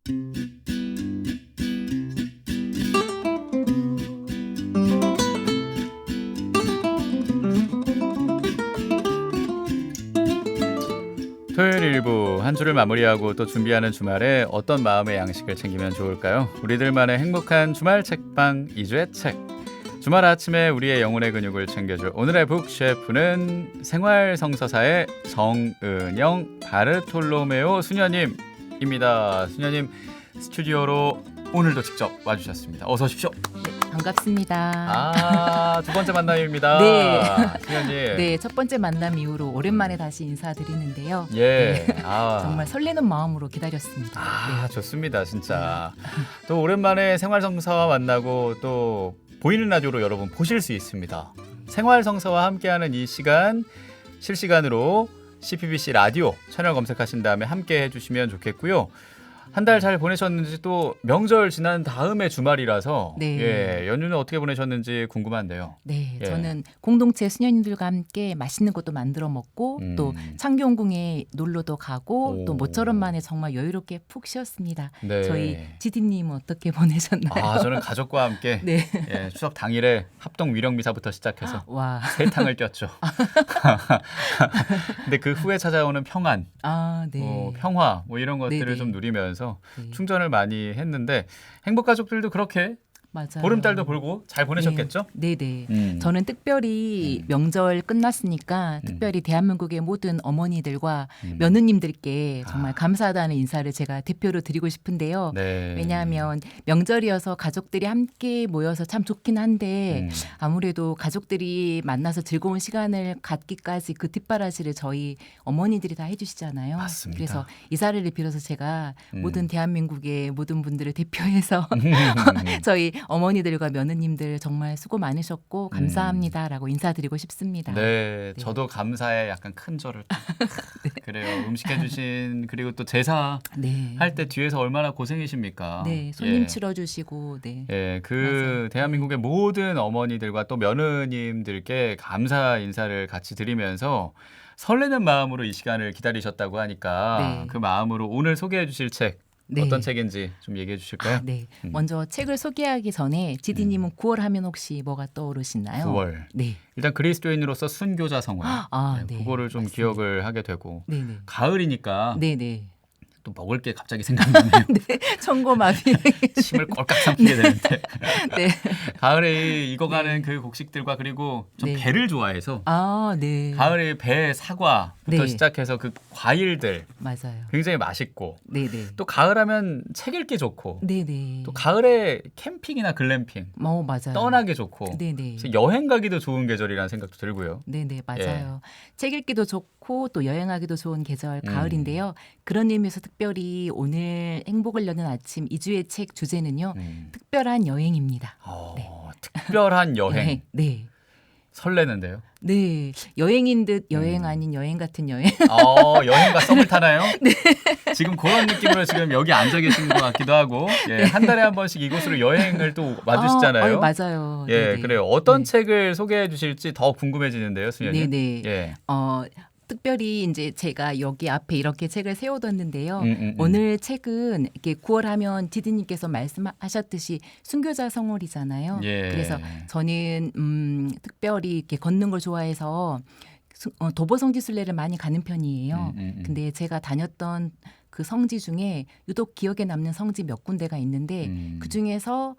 토요일 일부 한 주를 마무리하고 또 준비하는 주말에 어떤 마음의 양식을 챙기면 좋을까요? 우리들만의 행복한 주말 책방 2주의 책. 주말 아침에 우리의 영혼의 근육을 챙겨줄 오늘의 북 셰프는 생활성서사의 정은영 바르톨로메오 수녀님입니다. 수녀님 스튜디오로 오늘도 직접 와주셨습니다. 어서 오십시오. 반갑습니다. 두 번째 만남입니다. 네. 수녀님. 네, 첫 번째 만남 이후로 오랜만에 다시 인사드리는데요. 예. 네. 정말 설레는 마음으로 기다렸습니다. 네. 좋습니다. 진짜. 또 오랜만에 생활성서와 만나고 또 보이는 라디오로 여러분 보실 수 있습니다. 생활성서와 함께하는 이 시간 실시간으로 CPBC 라디오 채널 검색하신 다음에 함께 해주시면 좋겠고요. 한 달 잘 보내셨는지 또 명절 지난 다음에 주말이라서 네. 연휴는 어떻게 보내셨는지 궁금한데요. 네, 예. 저는 공동체 수녀님들과 함께 맛있는 것도 만들어 먹고 또 창경궁에 놀러도 가고 또 모처럼 만에 정말 여유롭게 푹 쉬었습니다. 네. 저희 지디님은 어떻게 보내셨나요? 저는 가족과 함께 네. 추석 당일에 합동 위령미사부터 시작해서 와. 세탕을 꼈죠. 근데 그 후에 찾아오는 평안, 네. 평화 이런 것들을 네네. 좀 누리면서 네. 충전을 많이 했는데 행복가족들도 그렇게 맞아요. 보름달도 불고 잘 보내셨겠죠? 네네. 저는 특별히 명절 끝났으니까 특별히 대한민국의 모든 어머니들과 며느님들께 정말 감사하다는 인사를 제가 대표로 드리고 싶은데요. 네. 왜냐하면 명절이어서 가족들이 함께 모여서 참 좋긴 한데 아무래도 가족들이 만나서 즐거운 시간을 갖기까지 그 뒷바라지를 저희 어머니들이 다 해주시잖아요. 맞습니다. 그래서 이 자리를 빌어서 제가 모든 대한민국의 모든 분들을 대표해서 저희 어머니들과 며느님들 정말 수고 많으셨고 감사합니다라고 인사드리고 싶습니다. 네, 저도 감사에 약간 큰 절을 그래요. 음식 해주신 그리고 또 제사 네. 할 때 뒤에서 얼마나 고생이십니까? 네, 손님 치러주시고, 네. 그 대한민국의 모든 어머니들과 또 며느님들께 감사 인사를 같이 드리면서 설레는 마음으로 이 시간을 기다리셨다고 하니까 네. 그 마음으로 오늘 소개해 주실 책 네. 어떤 책인지 좀 얘기해 주실까요? 네. 먼저 책을 소개하기 전에 지디님은 9월 하면 혹시 뭐가 떠오르시나요? 9월. 네. 일단 그리스도인으로서 순교자 성원. 네. 그거를 좀 맞습니다. 기억을 하게 되고 네네. 가을이니까 네네. 또 먹을 게 갑자기 생각나네요. 청고마비. 침을 꼴깍 삼키게 되는데 네. 가을에 익어가는 그 곡식들과 그리고 좀 네. 배를 좋아해서 네. 가을에 배, 사과부터 네. 시작해서 그 과일들 맞아요. 굉장히 맛있고 네네. 또 가을하면 책 읽기 좋고 네네. 또 가을에 캠핑이나 글램핑 맞아요. 떠나기 좋고 네네. 그래서 여행 가기도 좋은 계절이라는 생각도 들고요. 네네, 맞아요. 책 읽기도 좋고 또 여행하기도 좋은 계절 가을인데요. 그런 의미에서 특별히 오늘 행복을 여는 아침 2주의 책 주제는요. 특별한 여행입니다. 네. 특별한 여행. 네. 설레는데요. 네. 여행인 듯 여행 아닌 여행 같은 여행. 여행과 썸을 타나요? 네. 지금 그런 느낌으로 지금 여기 앉아 계신 것 같기도 하고 한 달에 한 번씩 이곳으로 여행을 또 와주시잖아요. 맞아요. 예, 네네. 그래요. 어떤 책을 소개해 주실지 더 궁금해지는데요, 수녀님. 네네. 예. 특별히 이제 제가 여기 앞에 이렇게 책을 세워뒀는데요. 음. 오늘 책은 이렇게 9월 하면 디디님께서 말씀하셨듯이 순교자 성월이잖아요. 예. 그래서 저는 특별히 이렇게 걷는 걸 좋아해서 도보성지 순례를 많이 가는 편이에요. 근데 제가 다녔던 그 성지 중에 유독 기억에 남는 성지 몇 군데가 있는데 그 중에서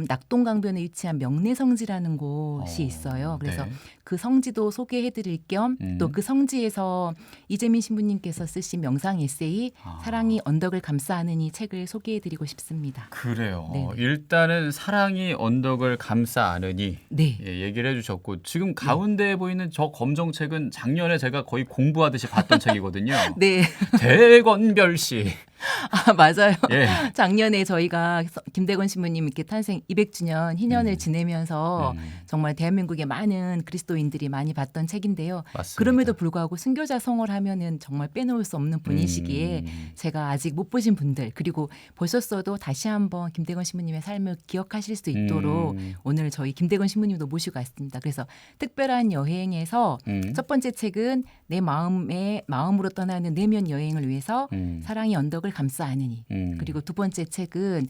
낙동강변에 위치한 명례성지라는 곳이 있어요. 그래서 네. 그 성지도 소개해드릴 겸 또 그 성지에서 이재민 신부님께서 쓰신 명상 에세이 사랑이 언덕을 감싸는 이 책을 소개해드리고 싶습니다. 그래요. 네네. 일단은 사랑이 언덕을 감싸 안으니 네. 얘기를 해주셨고 지금 가운데 보이는 저 검정책은 작년에 제가 거의 공부하듯이 봤던 책이거든요. 네. 대건별시. 맞아요. 예. 작년에 저희가 김대건 신부님 이렇게 탄생 200주년 희년을 지내면서 정말 대한민국의 많은 그리스도인들이 많이 봤던 책인데요. 맞습니다. 그럼에도 불구하고 순교자 성월 하면은 정말 빼놓을 수 없는 분이시기에 제가 아직 못 보신 분들 그리고 보셨어도 다시 한번 김대건 신부님의 삶을 기억하실 수 있도록 오늘 저희 김대건 신부님도 모시고 왔습니다. 그래서 특별한 여행에서 첫 번째 책은 내 마음으로 떠나는 내면 여행을 위해서 사랑이 언덕을 감싸 않으니. 그리고 두 번째 책은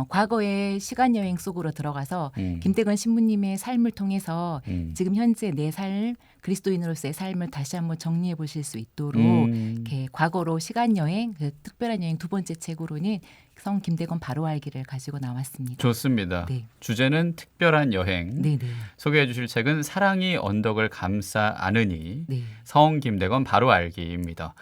과거의 시간 여행 속으로 들어가서 김대건 신부님의 삶을 통해서 지금 현재 내 삶, 그리스도인으로서의 삶을 다시 한번 정리해 보실 수 있도록 이렇게 과거로 시간 여행, 그 특별한 여행 두 번째 책으로는 성 김대건 바로 알기를 가지고 나왔습니다. 좋습니다. 네. 주제는 특별한 여행. 네네. 소개해 주실 책은 사랑이 언덕을 감싸 안으니 네. 성 김대건 바로 알기입니다.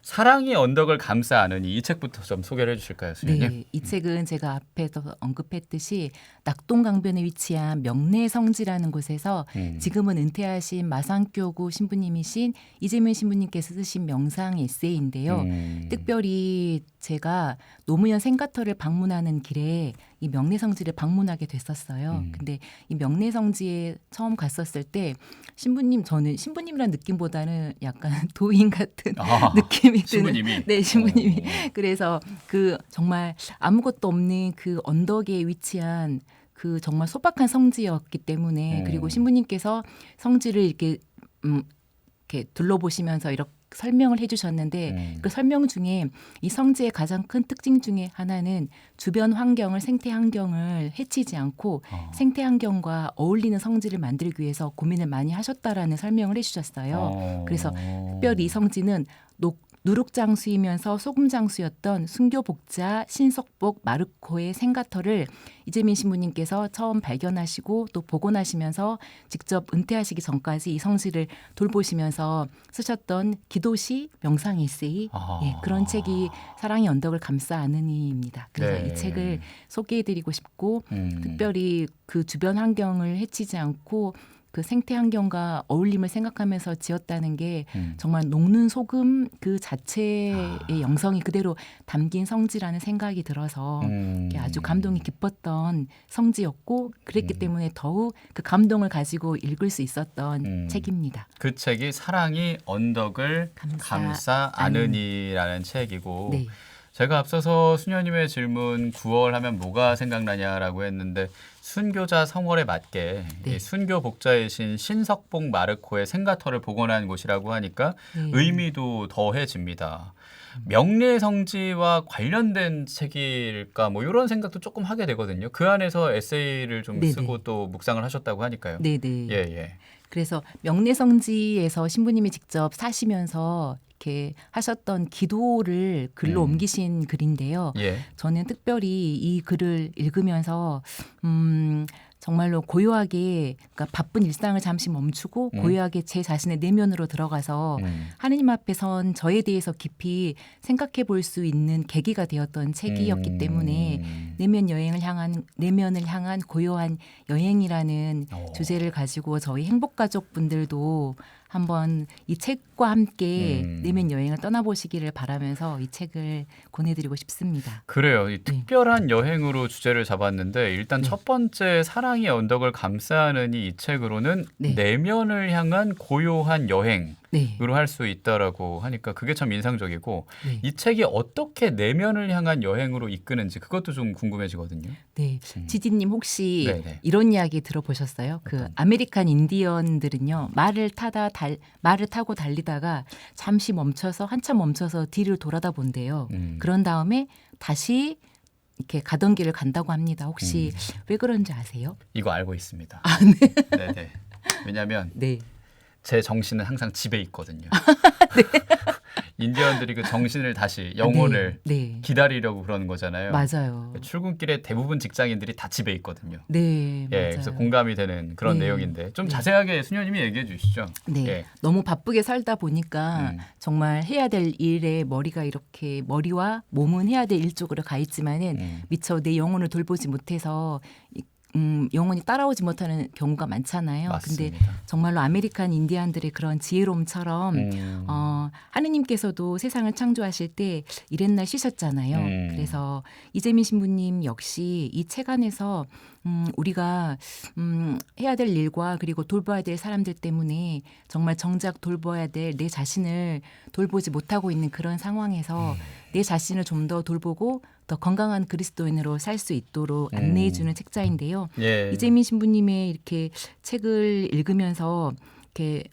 사랑이 언덕을 감싸 안으니 이 책부터 좀 소개를 해 주실까요, 수녀님? 네, 이 책은 제가 앞에서 언급했듯이 낙동강변에 위치한 명례성지라는 곳에서 지금은 은퇴하신 마산교구 신부님이신 이재명 신부님께서 쓰신 명상 에세이인데요. 특별히 제가 노무현 생가터를 방문하는 길에 이 명례성지를 방문하게 됐었어요. 근데 이 명례성지에 처음 갔었을 때 저는 신부님이라는 느낌보다는 약간 도인 같은 느낌이 드는. 신부님이? 네, 신부님이. 그래서 그 정말 아무것도 없는 그 언덕에 위치한 그 정말 소박한 성지였기 때문에 그리고 신부님께서 성지를 이렇게 둘러보시면서 이렇게 설명을 해주셨는데 그 설명 중에 이 성지의 가장 큰 특징 중에 하나는 주변 환경을 생태 환경을 해치지 않고 생태 환경과 어울리는 성지를 만들기 위해서 고민을 많이 하셨다라는 설명을 해주셨어요. 그래서 특별히 이 성지는 누룩장수이면서 소금장수였던 순교복자 신석복 마르코의 생가터를 이재민 신부님께서 처음 발견하시고 또 복원하시면서 직접 은퇴하시기 전까지 이 성지를 돌보시면서 쓰셨던 기도시 명상 에세이 예, 그런 책이 사랑의 언덕을 감싸 안으니입니다. 그래서 네. 이 책을 소개해드리고 싶고 특별히 그 주변 환경을 해치지 않고 그 생태 환경과 어울림을 생각하면서 지었다는 게 정말 녹는 소금 그 자체의 영성이 그대로 담긴 성지라는 생각이 들어서 아주 감동이 깊었던 성지였고 그랬기 때문에 더욱 그 감동을 가지고 읽을 수 있었던 책입니다. 그 책이 사랑이 언덕을 감싸 안으니라는 책이고 네. 제가 앞서서 수녀님의 질문 9월 하면 뭐가 생각나냐라고 했는데 순교자 성월에 맞게 네. 이 순교 복자이신 신석복 마르코의 생가터를 복원한 곳이라고 하니까 네. 의미도 더해집니다. 명례성지와 관련된 책일까 뭐 이런 생각도 조금 하게 되거든요. 그 안에서 에세이를 좀 네네. 쓰고 또 묵상을 하셨다고 하니까요. 네네. 예. 그래서 명례성지에서 신부님이 직접 사시면서 이렇게 하셨던 기도를 글로 옮기신 글인데요. 예. 저는 특별히 이 글을 읽으면서 정말로 고요하게 그러니까 바쁜 일상을 잠시 멈추고 고요하게 제 자신의 내면으로 들어가서 하느님 앞에 선 저에 대해서 깊이 생각해 볼 수 있는 계기가 되었던 책이었기 때문에 내면을 향한 고요한 여행이라는 주제를 가지고 저희 행복가족분들도 한번 이 책과 함께 내면 여행을 떠나보시기를 바라면서 이 책을 권해드리고 싶습니다. 그래요. 이 특별한 여행으로 주제를 잡았는데 일단 첫 번째 사랑의 언덕을 감싸는 이 책으로는 내면을 향한 고요한 여행으로 할 수 있다라고 하니까 그게 참 인상적이고 이 책이 어떻게 내면을 향한 여행으로 이끄는지 그것도 좀 궁금해지거든요. 네, 지디님 혹시 이런 이야기 들어보셨어요? 그 아메리칸 인디언들은요 말을 타고 달리다가 잠시 한참 멈춰서 뒤를 돌아다 본대요. 그런 다음에 다시 이렇게 가던 길을 간다고 합니다. 혹시 왜 그런지 아세요? 이거 알고 있습니다. 아, 네. 네네. 왜냐하면 네. 제 정신은 항상 집에 있거든요. 인디언들이 그 정신을 다시 영혼을 기다리려고 그러는 거잖아요. 맞아요. 출근길에 대부분 직장인들이 다 집에 있거든요. 네, 맞아요. 그래서 공감이 되는 그런 내용인데 좀 자세하게 수녀님이 얘기해 주시죠. 네, 너무 바쁘게 살다 보니까 정말 해야 될 일에 머리와 몸은 해야 될 일 쪽으로 가 있지만은 미처 내 영혼을 돌보지 못해서 영혼이 따라오지 못하는 경우가 많잖아요. 맞습니다. 근데 정말로 아메리칸 인디안들의 그런 지혜로움처럼 하느님께서도 세상을 창조하실 때 이랬날 쉬셨잖아요. 그래서 이재민 신부님 역시 이 책 안에서 우리가 해야 될 일과 그리고 돌봐야 될 사람들 때문에 정말 정작 돌봐야 될 내 자신을 돌보지 못하고 있는 그런 상황에서 내 자신을 좀 더 돌보고 더 건강한 그리스도인으로 살 수 있도록 안내해 주는 책자인데요. 이재민 신부님의 이렇게 책을 읽으면서 이렇게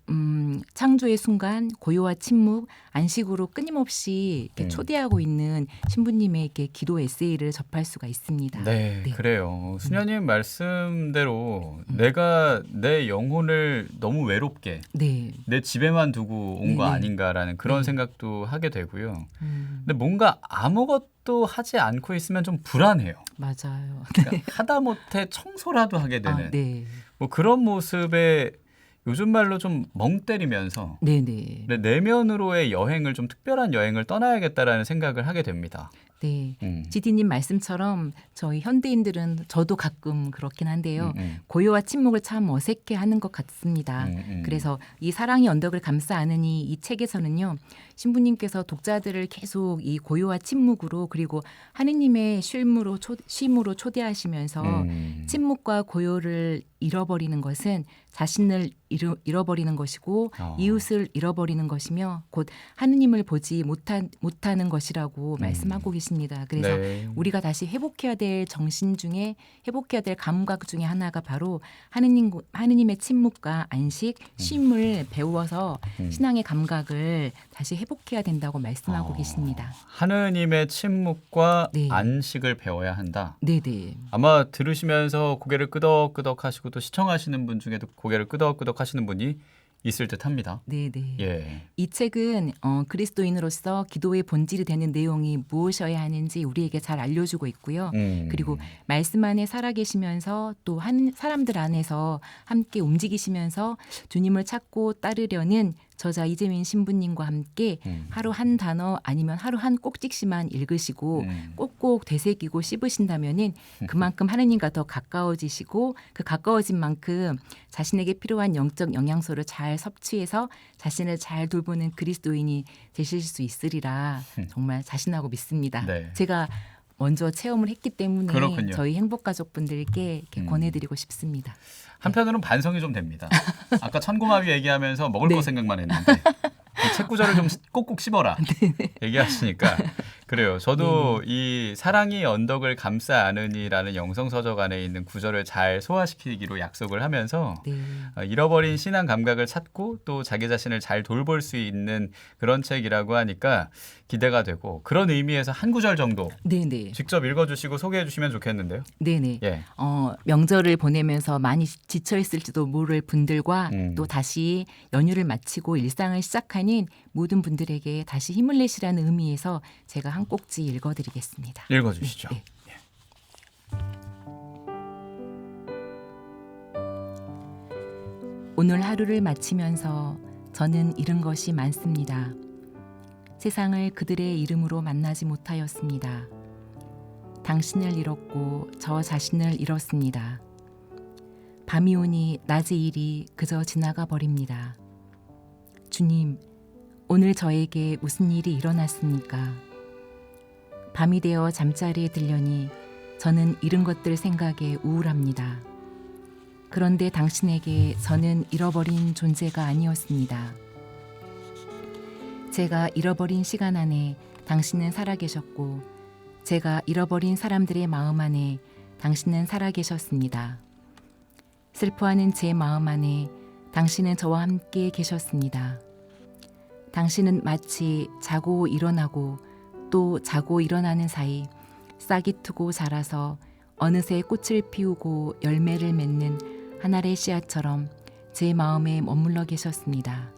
창조의 순간, 고요와 침묵, 안식으로 끊임없이 이렇게 초대하고 있는 신부님의 이렇게 기도 에세이를 접할 수가 있습니다. 네, 네. 그래요. 수녀님 말씀대로 내가 내 영혼을 너무 외롭게 네. 내 집에만 두고 온 거 네, 네. 아닌가라는 그런 네. 생각도 하게 되고요. 근데 뭔가 아무것도 하지 않고 있으면 좀 불안해요. 맞아요. 그러니까 하다못해 청소라도 하게 되는 네. 뭐 그런 모습에 요즘 말로 좀 멍 때리면서 네네. 내면으로의 여행을 좀 특별한 여행을 떠나야겠다라는 생각을 하게 됩니다. 네. 지디님 말씀처럼 저희 현대인들은 저도 가끔 그렇긴 한데요. 고요와 침묵을 참 어색해하는 것 같습니다. 그래서 이 사랑의 언덕을 감싸 안으니 이 책에서는요. 신부님께서 독자들을 계속 이 고요와 침묵으로 그리고 하느님의 쉼으로 초대하시면서 침묵과 고요를 잃어버리는 것은 자신을 잃어버리는 것이고 이웃을 잃어버리는 것이며 곧 하느님을 보지 못하는 것이라고 말씀하고 계십니다. 그래서 네. 우리가 다시 회복해야 될 정신 중에 회복해야 될 감각 중에 하나가 바로 하느님의 침묵과 안식, 쉼을 배워서 신앙의 감각을 다시 회복해야 된다고 말씀하고 계십니다. 하느님의 침묵과 네. 안식을 배워야 한다. 네네. 아마 들으시면서 고개를 끄덕끄덕 하시고 또 시청하시는 분 중에도 고개를 끄덕끄덕 하시는 분이 있을 듯합니다. 네네. 예. 이 책은 그리스도인으로서 기도의 본질이 되는 내용이 무엇이어야 하는지 우리에게 잘 알려주고 있고요. 그리고 말씀 안에 살아계시면서 또 한 사람들 안에서 함께 움직이시면서 주님을 찾고 따르려는 저자 이재민 신부님과 함께 하루 한 단어 아니면 하루 한 꼭지씩만 읽으시고 꼭꼭 되새기고 씹으신다면은 그만큼 하느님과 더 가까워지시고 그 가까워진 만큼 자신에게 필요한 영적 영양소를 잘 섭취해서 자신을 잘 돌보는 그리스도인이 되실 수 있으리라 정말 자신하고 믿습니다. 네. 제가 먼저 체험을 했기 때문에 그렇군요. 저희 행복가족분들께 이렇게 권해드리고 싶습니다. 한편으로는 반성이 좀 됩니다. 아까 천고마비 얘기하면서 먹을 거 생각만 했는데 이 책 구절을 좀 꼭꼭 씹어라 얘기하시니까 그래요. 저도 이 사랑이 언덕을 감싸 안으니라는 영성서적 안에 있는 구절을 잘 소화시키기로 약속을 하면서 잃어버린 신앙 감각을 찾고 또 자기 자신을 잘 돌볼 수 있는 그런 책이라고 하니까 기대가 되고 그런 의미에서 한 구절 정도 직접 읽어주시고 소개해 주시면 좋겠는데요. 네네. 예. 명절을 보내면서 많이 지쳐 있을지도 모를 분들과 또 다시 연휴를 마치고 일상을 시작하는 모든 분들에게 다시 힘을 내시라는 의미에서 제가 한 꼭지 읽어드리겠습니다. 읽어주시죠. 네. 오늘 하루를 마치면서 저는 잃은 것이 많습니다. 세상을 그들의 이름으로 만나지 못하였습니다. 당신을 잃었고 저 자신을 잃었습니다. 밤이 오니 낮의 일이 그저 지나가 버립니다. 주님, 오늘 저에게 무슨 일이 일어났습니까? 밤이 되어 잠자리에 들려니 저는 잃은 것들 생각에 우울합니다. 그런데 당신에게 저는 잃어버린 존재가 아니었습니다. 제가 잃어버린 시간 안에 당신은 살아계셨고 제가 잃어버린 사람들의 마음 안에 당신은 살아계셨습니다. 슬퍼하는 제 마음 안에 당신은 저와 함께 계셨습니다. 당신은 마치 자고 일어나고 또 자고 일어나는 사이 싹이 트고 자라서 어느새 꽃을 피우고 열매를 맺는 한 알의 씨앗처럼 제 마음에 머물러 계셨습니다.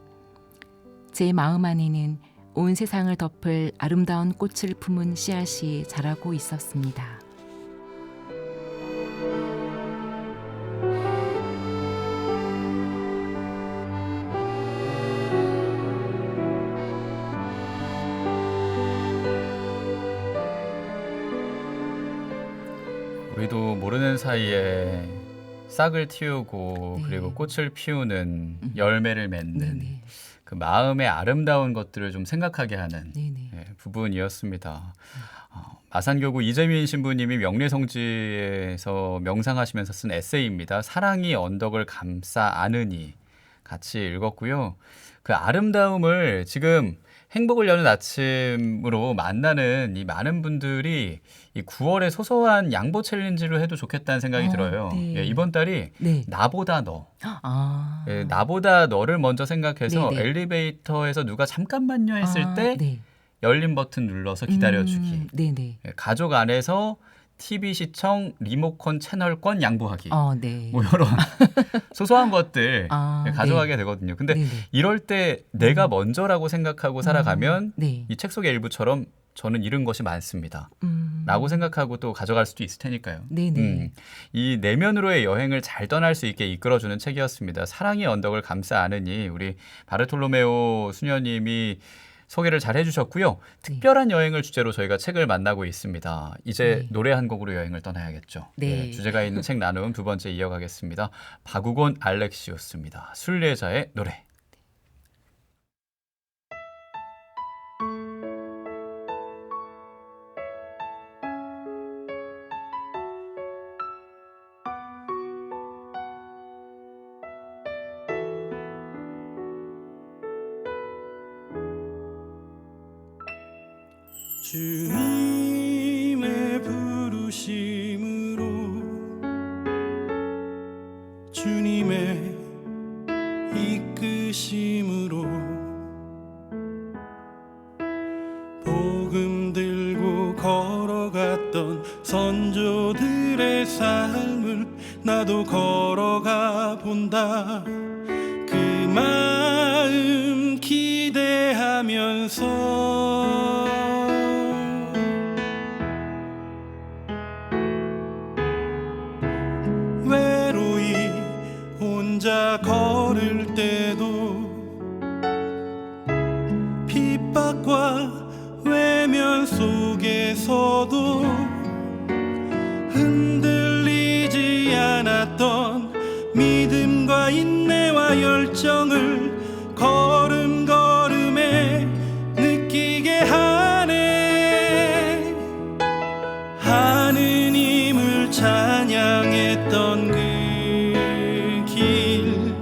제 마음 안에는 온 세상을 덮을 아름다운 꽃을 품은 씨앗이 자라고 있었습니다. 우리도 모르는 사이에 싹을 틔우고 그리고 꽃을 피우는 열매를 맺는 그 마음의 아름다운 것들을 좀 생각하게 하는 부분이었습니다. 마산교구 이재민 신부님이 명례성지에서 명상하시면서 쓴 에세이입니다. 사랑이 언덕을 감싸 안으니 같이 읽었고요. 그 아름다움을 지금 행복을 여는 아침으로 만나는 이 많은 분들이 이 9월에 소소한 양보 챌린지를 해도 좋겠다는 생각이 들어요. 네. 예, 이번 달이 네. 나보다 너. 아. 예, 나보다 너를 먼저 생각해서 네네. 엘리베이터에서 누가 잠깐만요 했을 때 네. 열린 버튼 눌러서 기다려주기. 네네. 예, 가족 안에서 TV 시청 리모컨 채널권 양보하기. 네. 뭐 이런 소소한 것들 아, 가져가게 되거든요. 근데 네네. 이럴 때 내가 먼저라고 생각하고 살아가면 네. 이 책 속의 일부처럼 저는 잃은 것이 많습니다. 라고 생각하고 또 가져갈 수도 있을 테니까요. 네네. 이 내면으로의 여행을 잘 떠날 수 있게 이끌어주는 책이었습니다. 사랑의 언덕을 감싸 안으니 우리 바르톨로메오 수녀님이 소개를 잘 해주셨고요. 특별한 여행을 주제로 저희가 책을 만나고 있습니다. 이제 네. 노래 한 곡으로 여행을 떠나야겠죠. 네. 주제가 있는 책 나눔 두 번째 이어가겠습니다. 박우곤 알렉시우스입니다. 순례자의 노래. 주님의 부르심으로 주님의 이끄심으로 복음 들고 걸어갔던 선조들의 삶을 나도 걸어가 본다. 그 마음 기대하면서 외로이 혼자 걸을 때도 핍박과 외면 속에서도 흔들리지 않았던 믿음과 인내와 열정을 걸음걸음에 느끼게 하네. 하느님을 찬양했던 그 길,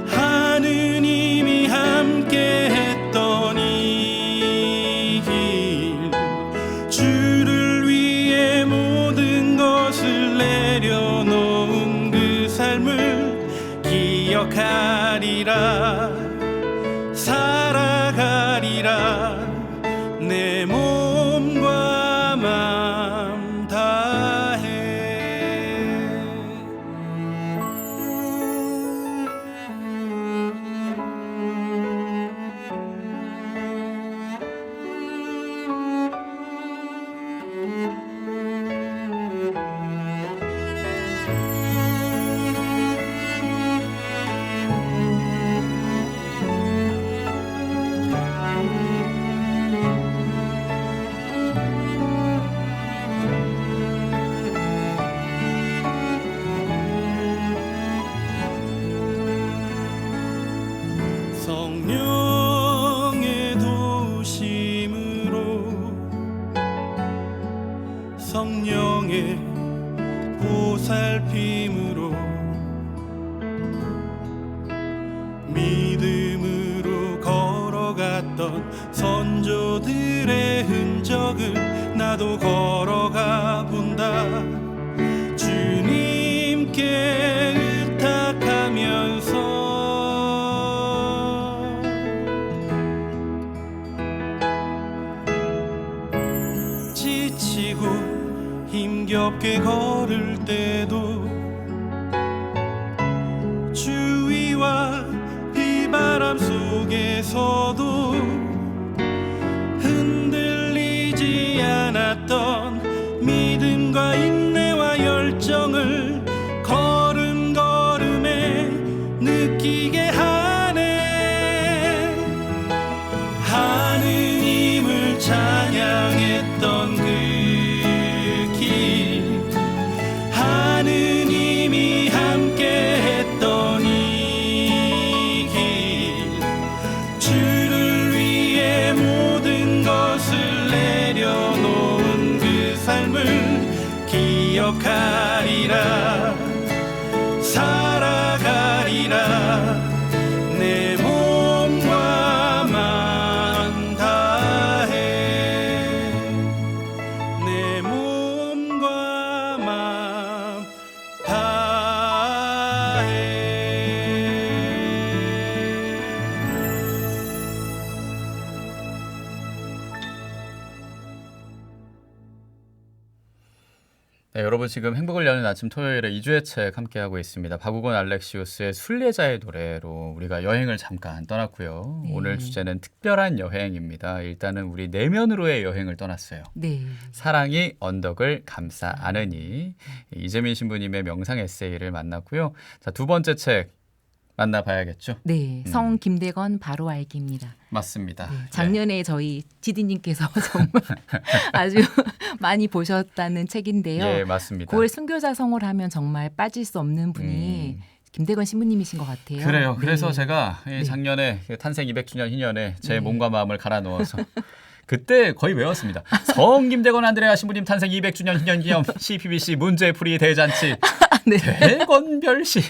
하느님이 함께했던 이 길, 주를 위해 모든 것을 내려놓은 그 삶을 기억하리라. 살아가리라. 내 몸과 마음 다해. 성령의 도우심으로 성령의 보살핌으로 믿음으로 걸어갔던 선조들의 흔적을 나도 걸어가 본다. 주님께 의탁하면서 지치고 힘겹게 걸을 때도 주위와 비바람 속에서도 흔들리지 않았던 믿음과 인내와 열정을 걸음걸음에 느끼게 하네. 하느님을 찬양했던 그 길, 하느님이 함께했던 이 길, 주를 위해 모든 것을 내려놓은 그 삶을 기억하리라. 살아가리라. 내 몸과 마음 네, 여러분 지금 행복을 여는 아침 토요일에 2주의 책 함께하고 있습니다. 박우건 알렉시우스의 순례자의 노래로 우리가 여행을 잠깐 떠났고요. 네. 오늘 주제는 특별한 여행입니다. 일단은 우리 내면으로의 여행을 떠났어요. 네. 사랑이 언덕을 감싸 안으니 이재민 신부님의 명상 에세이를 만났고요. 자, 두 번째 책 만나봐야겠죠. 네, 성 김대건 바로 알기입니다. 맞습니다. 네, 작년에 저희 지디님께서 정말 아주 많이 보셨다는 책인데요. 예, 맞습니다. 9월 순교자 성을 하면 정말 빠질 수 없는 분이 김대건 신부님이신 것 같아요. 그래요. 네. 그래서 제가 이 네. 작년에 탄생 200주년 희년에 제 네. 몸과 마음을 갈아 넣어서 그때 거의 외웠습니다. 성 김대건 안드레아 신부님 탄생 200주년 희년 기념 CPBC 문제풀이 대잔치 네. 대건별시.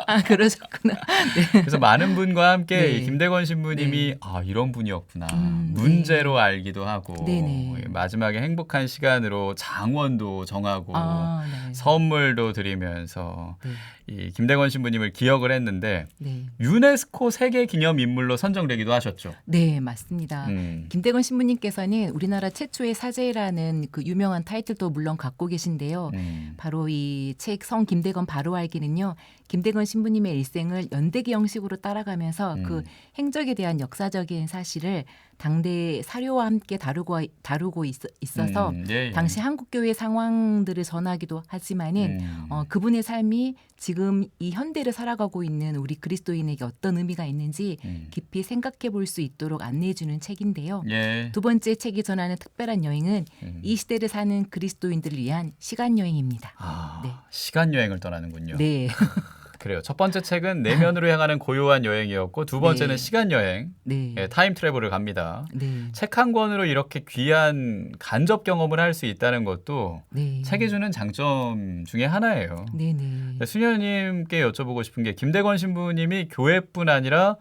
아, 그러셨구나. 네. 그래서 많은 분과 함께 네. 이 김대건 신부님이 아 이런 분이었구나. 네. 문제로 알기도 하고 네네. 마지막에 행복한 시간으로 장원도 정하고 아, 네. 선물도 드리면서 네. 이 김대건 신부님을 기억을 했는데 네. 유네스코 세계 기념 인물로 선정되기도 하셨죠. 네, 맞습니다. 김대건 신부님께서는 우리나라 최초의 사제라는 그 유명한 타이틀도 물론 갖고 계신데요. 바로 이 책 성 김대건 바로 알기는요. 김대건 신부님의 일생을 연대기 형식으로 따라가면서 그 행적에 대한 역사적인 사실을 당대 사료와 함께 다루고 있어서 예. 당시 한국교회 상황들을 전하기도 하지만은 그분의 삶이 지금 이 현대를 살아가고 있는 우리 그리스도인에게 어떤 의미가 있는지 깊이 생각해 볼 수 있도록 안내해 주는 책인데요. 예. 두 번째 책이 전하는 특별한 여행은 이 시대를 사는 그리스도인들을 위한 시간 여행입니다. 아, 네. 시간 여행을 떠나는군요. 네. 그래요. 첫 번째 책은 내면으로 향하는 고요한 여행이었고 두 번째는 네. 시간 여행, 네. 예, 타임 트래블을 갑니다. 네. 책 한 권으로 이렇게 귀한 간접 경험을 할 수 있다는 것도 네. 책이 주는 장점 중에 하나예요. 네네. 수녀님께 여쭤보고 싶은 게 김대건 신부님이 교회뿐 아니라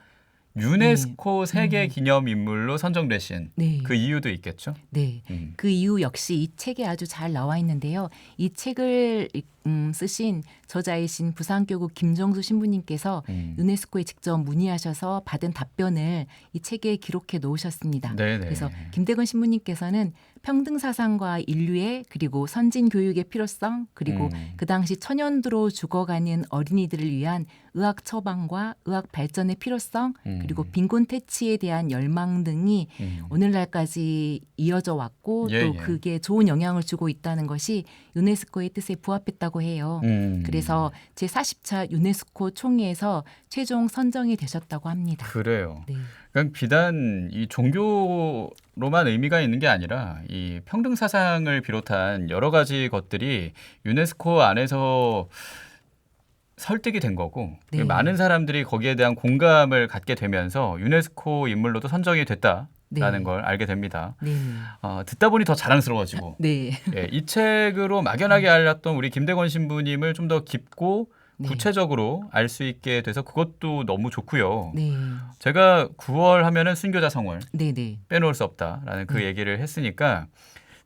유네스코 세계 기념 인물로 선정되신 네. 그 이유도 있겠죠? 네. 그 이유 역시 이 책에 아주 잘 나와 있는데요. 이 책을 쓰신 저자이신 부산교구 김정수 신부님께서 유네스코에 직접 문의하셔서 받은 답변을 이 책에 기록해 놓으셨습니다. 네네. 그래서 김대건 신부님께서는 평등 사상과 인류의 그리고 선진 교육의 필요성 그리고 그 당시 천연두로 죽어가는 어린이들을 위한 의학 처방과 의학 발전의 필요성 그리고 빈곤 퇴치에 대한 열망 등이 오늘날까지 이어져 왔고 예, 또 예. 그게 좋은 영향을 주고 있다는 것이 유네스코의 뜻에 부합했다고 해요. 그래서 제40차 유네스코 총회에서 최종 선정이 되셨다고 합니다. 그래요. 네. 그러니까 비단 이 종교로만 의미가 있는 게 아니라 이 평등 사상을 비롯한 여러 가지 것들이 유네스코 안에서 설득이 된 거고 네. 많은 사람들이 거기에 대한 공감을 갖게 되면서 유네스코 인물로도 선정이 됐다라는 네. 걸 알게 됩니다. 네. 듣다 보니 더 자랑스러워지고 네. 예, 이 책으로 막연하게 알렸던 우리 김대건 신부님을 좀 더 깊고 네. 구체적으로 알 수 있게 돼서 그것도 너무 좋고요. 네. 제가 9월 하면은 순교자 성월 네. 네. 빼놓을 수 없다라는 그 얘기를 했으니까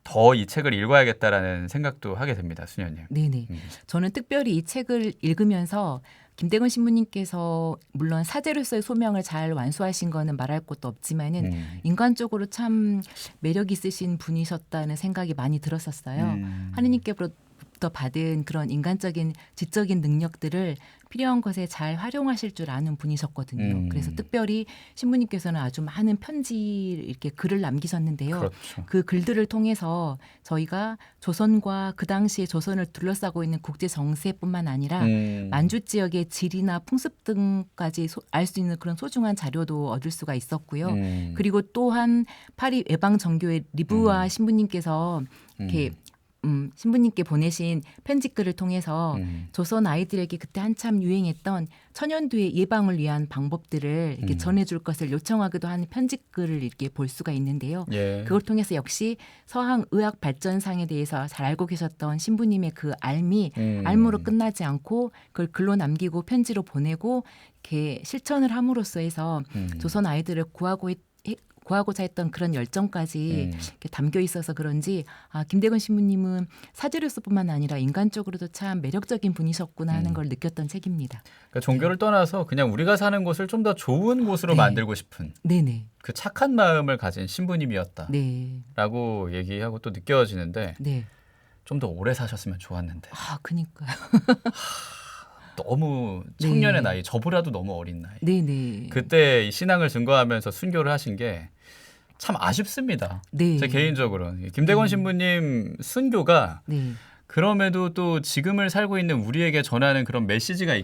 더 이 책을 읽어야겠다라는 생각도 하게 됩니다, 수녀님. 네네. 저는 특별히 이 책을 읽으면서 김대건 신부님께서 물론 사제로서의 소명을 잘 완수하신 거는 말할 것도 없지만은 인간적으로 참 매력 있으신 분이셨다는 생각이 많이 들었었어요. 하느님께로부터 받은 그런 인간적인 지적인 능력들을 필요한 것에 잘 활용하실 줄 아는 분이셨거든요. 그래서 특별히 신부님께서는 아주 많은 편지 이렇게 글을 남기셨는데요. 그렇죠. 그 글들을 통해서 저희가 조선과 그 당시에 조선을 둘러싸고 있는 국제 정세뿐만 아니라 만주 지역의 지리나 풍습 등까지 알 수 있는 그런 소중한 자료도 얻을 수가 있었고요. 그리고 또한 파리 외방 정교회 리브와 신부님께서 이렇게 신부님께 보내신 편지글을 통해서 조선 아이들에게 그때 한참 유행했던 천연두의 예방을 위한 방법들을 이렇게 전해줄 것을 요청하기도 하는 편지글을 이렇게 볼 수가 있는데요. 예. 그걸 통해서 역시 서양 의학 발전상에 대해서 잘 알고 계셨던 신부님의 그 알미 알무로 끝나지 않고 그걸 글로 남기고 편지로 보내고 이렇게 실천을 함으로써 해서 조선 아이들을 구하고자 했던 그런 열정까지 이렇게 담겨 있어서 그런지 김대건 신부님은 사제로서뿐만 아니라 인간적으로도 참 매력적인 분이셨구나 하는 걸 느꼈던 책입니다. 그러니까 종교를 떠나서 그냥 우리가 사는 곳을 좀 더 좋은 곳으로 네. 만들고 싶은 네네. 그 착한 마음을 가진 신부님이었다라고 네. 얘기하고 또 느껴지는데 네. 좀 더 오래 사셨으면 좋았는데 아, 그니까요. 너무 청년의 네. 나이, 저보다도 너무 어린 나이. 네네. 그때 이 신앙을 증거하면서 순교를 하신 게 참 아쉽습니다. 네. 제 개인적으로는 김대건 신부님 순교가 네. 그럼에도 또 지금을 살고 있는 우리에게 전하는 그런 메시지가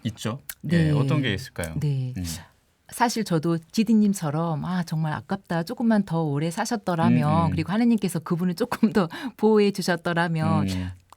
있죠. 네. 예, 어떤 게 있을까요? 네. 사실 저도 지디님처럼 정말 아깝다. 조금만 더 오래 사셨더라면 그리고 하느님께서 그분을 조금 더 보호해 주셨더라면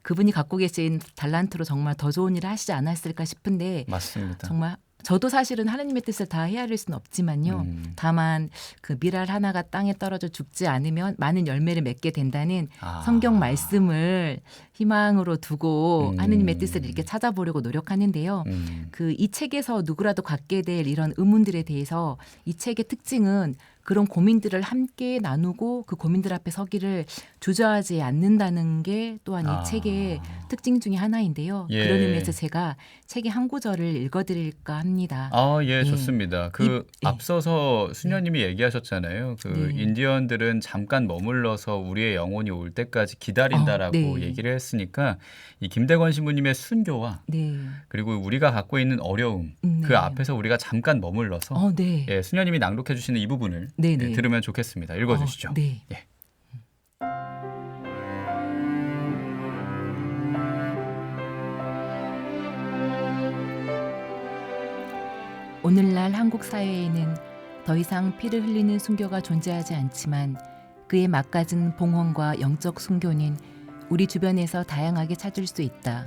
그분이 갖고 계신 달란트로 정말 더 좋은 일을 하시지 않았을까 싶은데 맞습니다. 정말 저도 사실은 하느님의 뜻을 다 헤아릴 수는 없지만요. 다만 그 밀알 하나가 땅에 떨어져 죽지 않으면 많은 열매를 맺게 된다는 성경 말씀을 희망으로 두고 하느님의 뜻을 이렇게 찾아보려고 노력하는데요. 그 이 책에서 누구라도 갖게 될 이런 의문들에 대해서 이 책의 특징은 그런 고민들을 함께 나누고 그 고민들 앞에 서기를 주저하지 않는다는 게 또한 이 책의 특징 중에 하나인데요. 예. 그런 의미에서 제가 책의 한 구절을 읽어드릴까 합니다. 예, 좋습니다. 앞서서 수녀님이 얘기하셨잖아요. 네. 인디언들은 잠깐 머물러서 우리의 영혼이 올 때까지 기다린다라고 네. 얘기를 했으니까 이 김대건 신부님의 순교와 네. 그리고 우리가 갖고 있는 어려움 네. 그 앞에서 우리가 잠깐 머물러서 네. 예, 수녀님이 낭독해 주시는 이 부분을 네네. 들으면 좋겠습니다. 읽어주시죠. 네. 예. 오늘날 한국 사회에는 더 이상 피를 흘리는 순교가 존재하지 않지만 그에 맞가진 봉헌과 영적 순교는 우리 주변에서 다양하게 찾을 수 있다.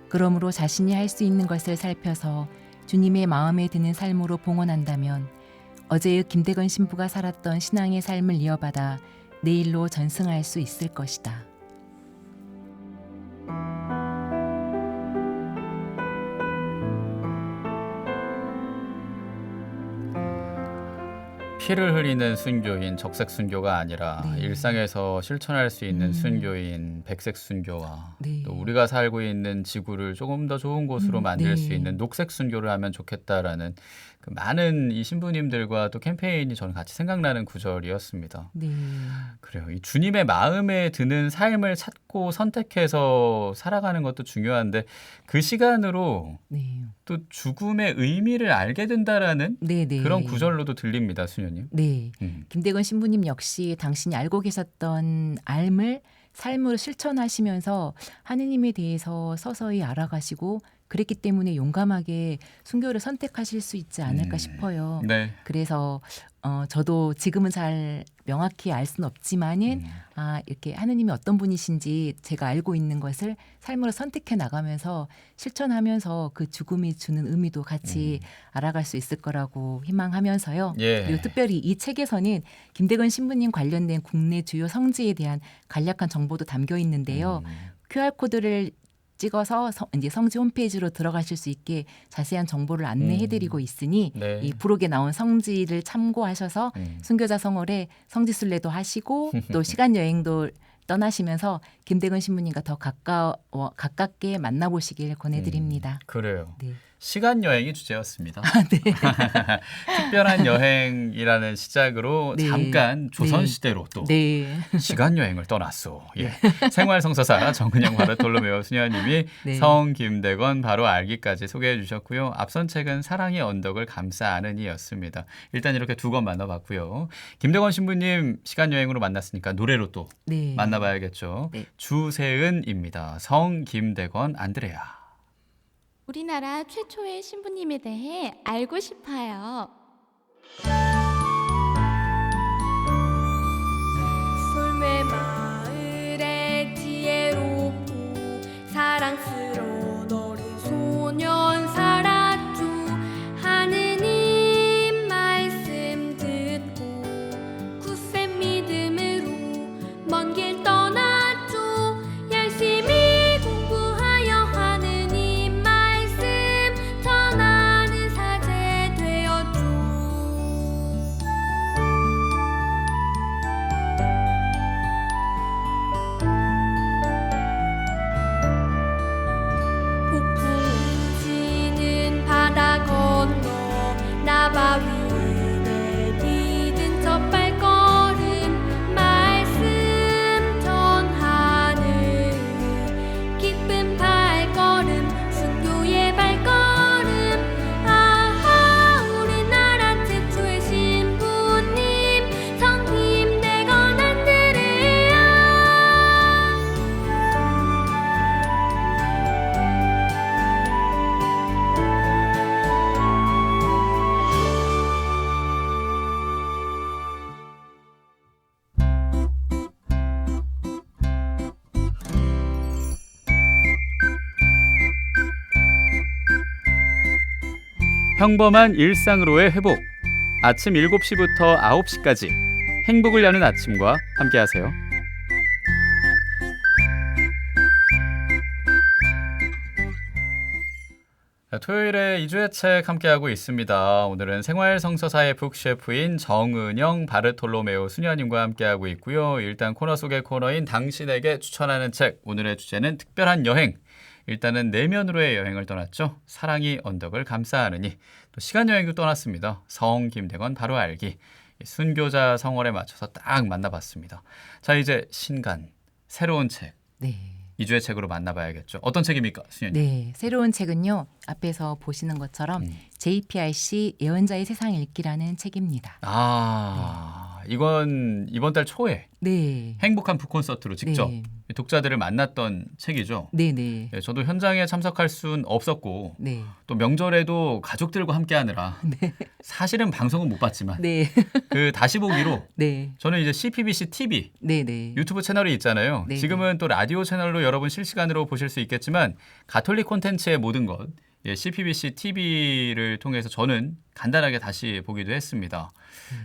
그러므로 자신이 할 수 있는 것을 살펴서 주님의 마음에 드는 삶으로 봉헌한다면 어제의 김대건 신부가 살았던 신앙의 삶을 이어받아 내일로 전승할 수 있을 것이다. 피를 흘리는 순교인 적색 순교가 아니라 네. 일상에서 실천할 수 있는 순교인 백색 순교와 네. 또 우리가 살고 있는 지구를 조금 더 좋은 곳으로 만들 네. 수 있는 녹색 순교를 하면 좋겠다라는 그 많은 이 신부님들과 또 캠페인이 저는 같이 생각나는 구절이었습니다. 네. 그래요. 이 주님의 마음에 드는 삶을 찾고 선택해서 살아가는 것도 중요한데 그 시간으로 네. 또 죽음의 의미를 알게 된다라는 네. 네. 그런 구절로도 들립니다, 수녀님. 네. 김대건 신부님 역시 당신이 알고 계셨던 삶을 삶으로 실천하시면서 하느님에 대해서 서서히 알아가시고 그랬기 때문에 용감하게 순교를 선택하실 수 있지 않을까 싶어요. 네. 그래서 저도 지금은 잘 명확히 알 수는 없지만은 이렇게 하느님이 어떤 분이신지 제가 알고 있는 것을 삶으로 선택해 나가면서 실천하면서 그 죽음이 주는 의미도 같이 알아갈 수 있을 거라고 희망하면서요. 예. 그리고 특별히 이 책에서는 김대건 신부님 관련된 국내 주요 성지에 대한 간략한 정보도 담겨 있는데요. QR코드를 찍어서 이제 성지 홈페이지로 들어가실 수 있게 자세한 정보를 안내해드리고 있으니 네. 이 부록에 나온 성지를 참고하셔서 순교자 성월에 성지 순례도 하시고 또 시간 여행도 떠나시면서 김대건 신부님과 더 가깝게 만나보시길 권해드립니다. 그래요. 네. 시간 여행이 주제였습니다. 네. 특별한 여행이라는 시작으로 네. 잠깐 조선시대로 또 네. 시간 여행을 떠났소. 예. 생활성서사 정은영 바르톨로메오 수녀님이 네. 성 김대건 바로 알기까지 소개해 주셨고요. 앞선 책은 사랑의 언덕을 감싸 안으니였습니다. 일단 이렇게 두 권 만나봤고요. 김대건 신부님 시간 여행으로 만났으니까 노래로 또 네. 만나봐야겠죠. 네. 주세은입니다. 성 김대건 안드레아. 우리나라 최초의 신부님에 대해 알고 싶어요. 솔메 마을에 지혜롭고 사랑스러운 어린 소년 살았죠. 하느님 말씀 듣고 굳센 믿음으로 먼 길 떠났죠. 열심히 공부하여 하느님 말씀 전하는 사제 되었죠. 평범한 일상으로의 회복. 아침 7시부터 9시까지 행복을 여는 아침과 함께하세요. 토요일에 2주의 책 함께하고 있습니다. 오늘은 생활성서사의 북셰프인 정은영 바르톨로메오 수녀님과 함께하고 있고요. 일단 코너 속의 코너인 당신에게 추천하는 책. 오늘의 주제는 특별한 여행. 일단은 내면으로의 여행을 떠났죠. 사랑이 언덕을 감싸하느니. 또 시간여행도 떠났습니다. 성 김대건 바로 알기. 순교자 성월에 맞춰서 딱 만나봤습니다. 자, 이제 신간 새로운 책. 네. 2주의 책으로 만나봐야겠죠. 어떤 책입니까, 수녀님? 네, 새로운 책은요. 앞에서 보시는 것처럼 JPRC 예언자의 세상 읽기라는 책입니다. 이건 이번 달 초에 네. 행복한 북콘서트로 직접 네. 독자들을 만났던 책이죠. 네. 네, 저도 현장에 참석할 순 없었고 네. 또 명절에도 가족들과 함께하느라 사실은 방송은 못 봤지만 네. 그 다시 보기로 네. 저는 이제 CPBC TV 네. 유튜브 채널이 있잖아요. 네. 지금은 또 라디오 채널로 여러분 실시간으로 보실 수 있겠지만 가톨릭 콘텐츠의 모든 것 CPBC TV를 통해서 저는 간단하게 다시 보기도 했습니다.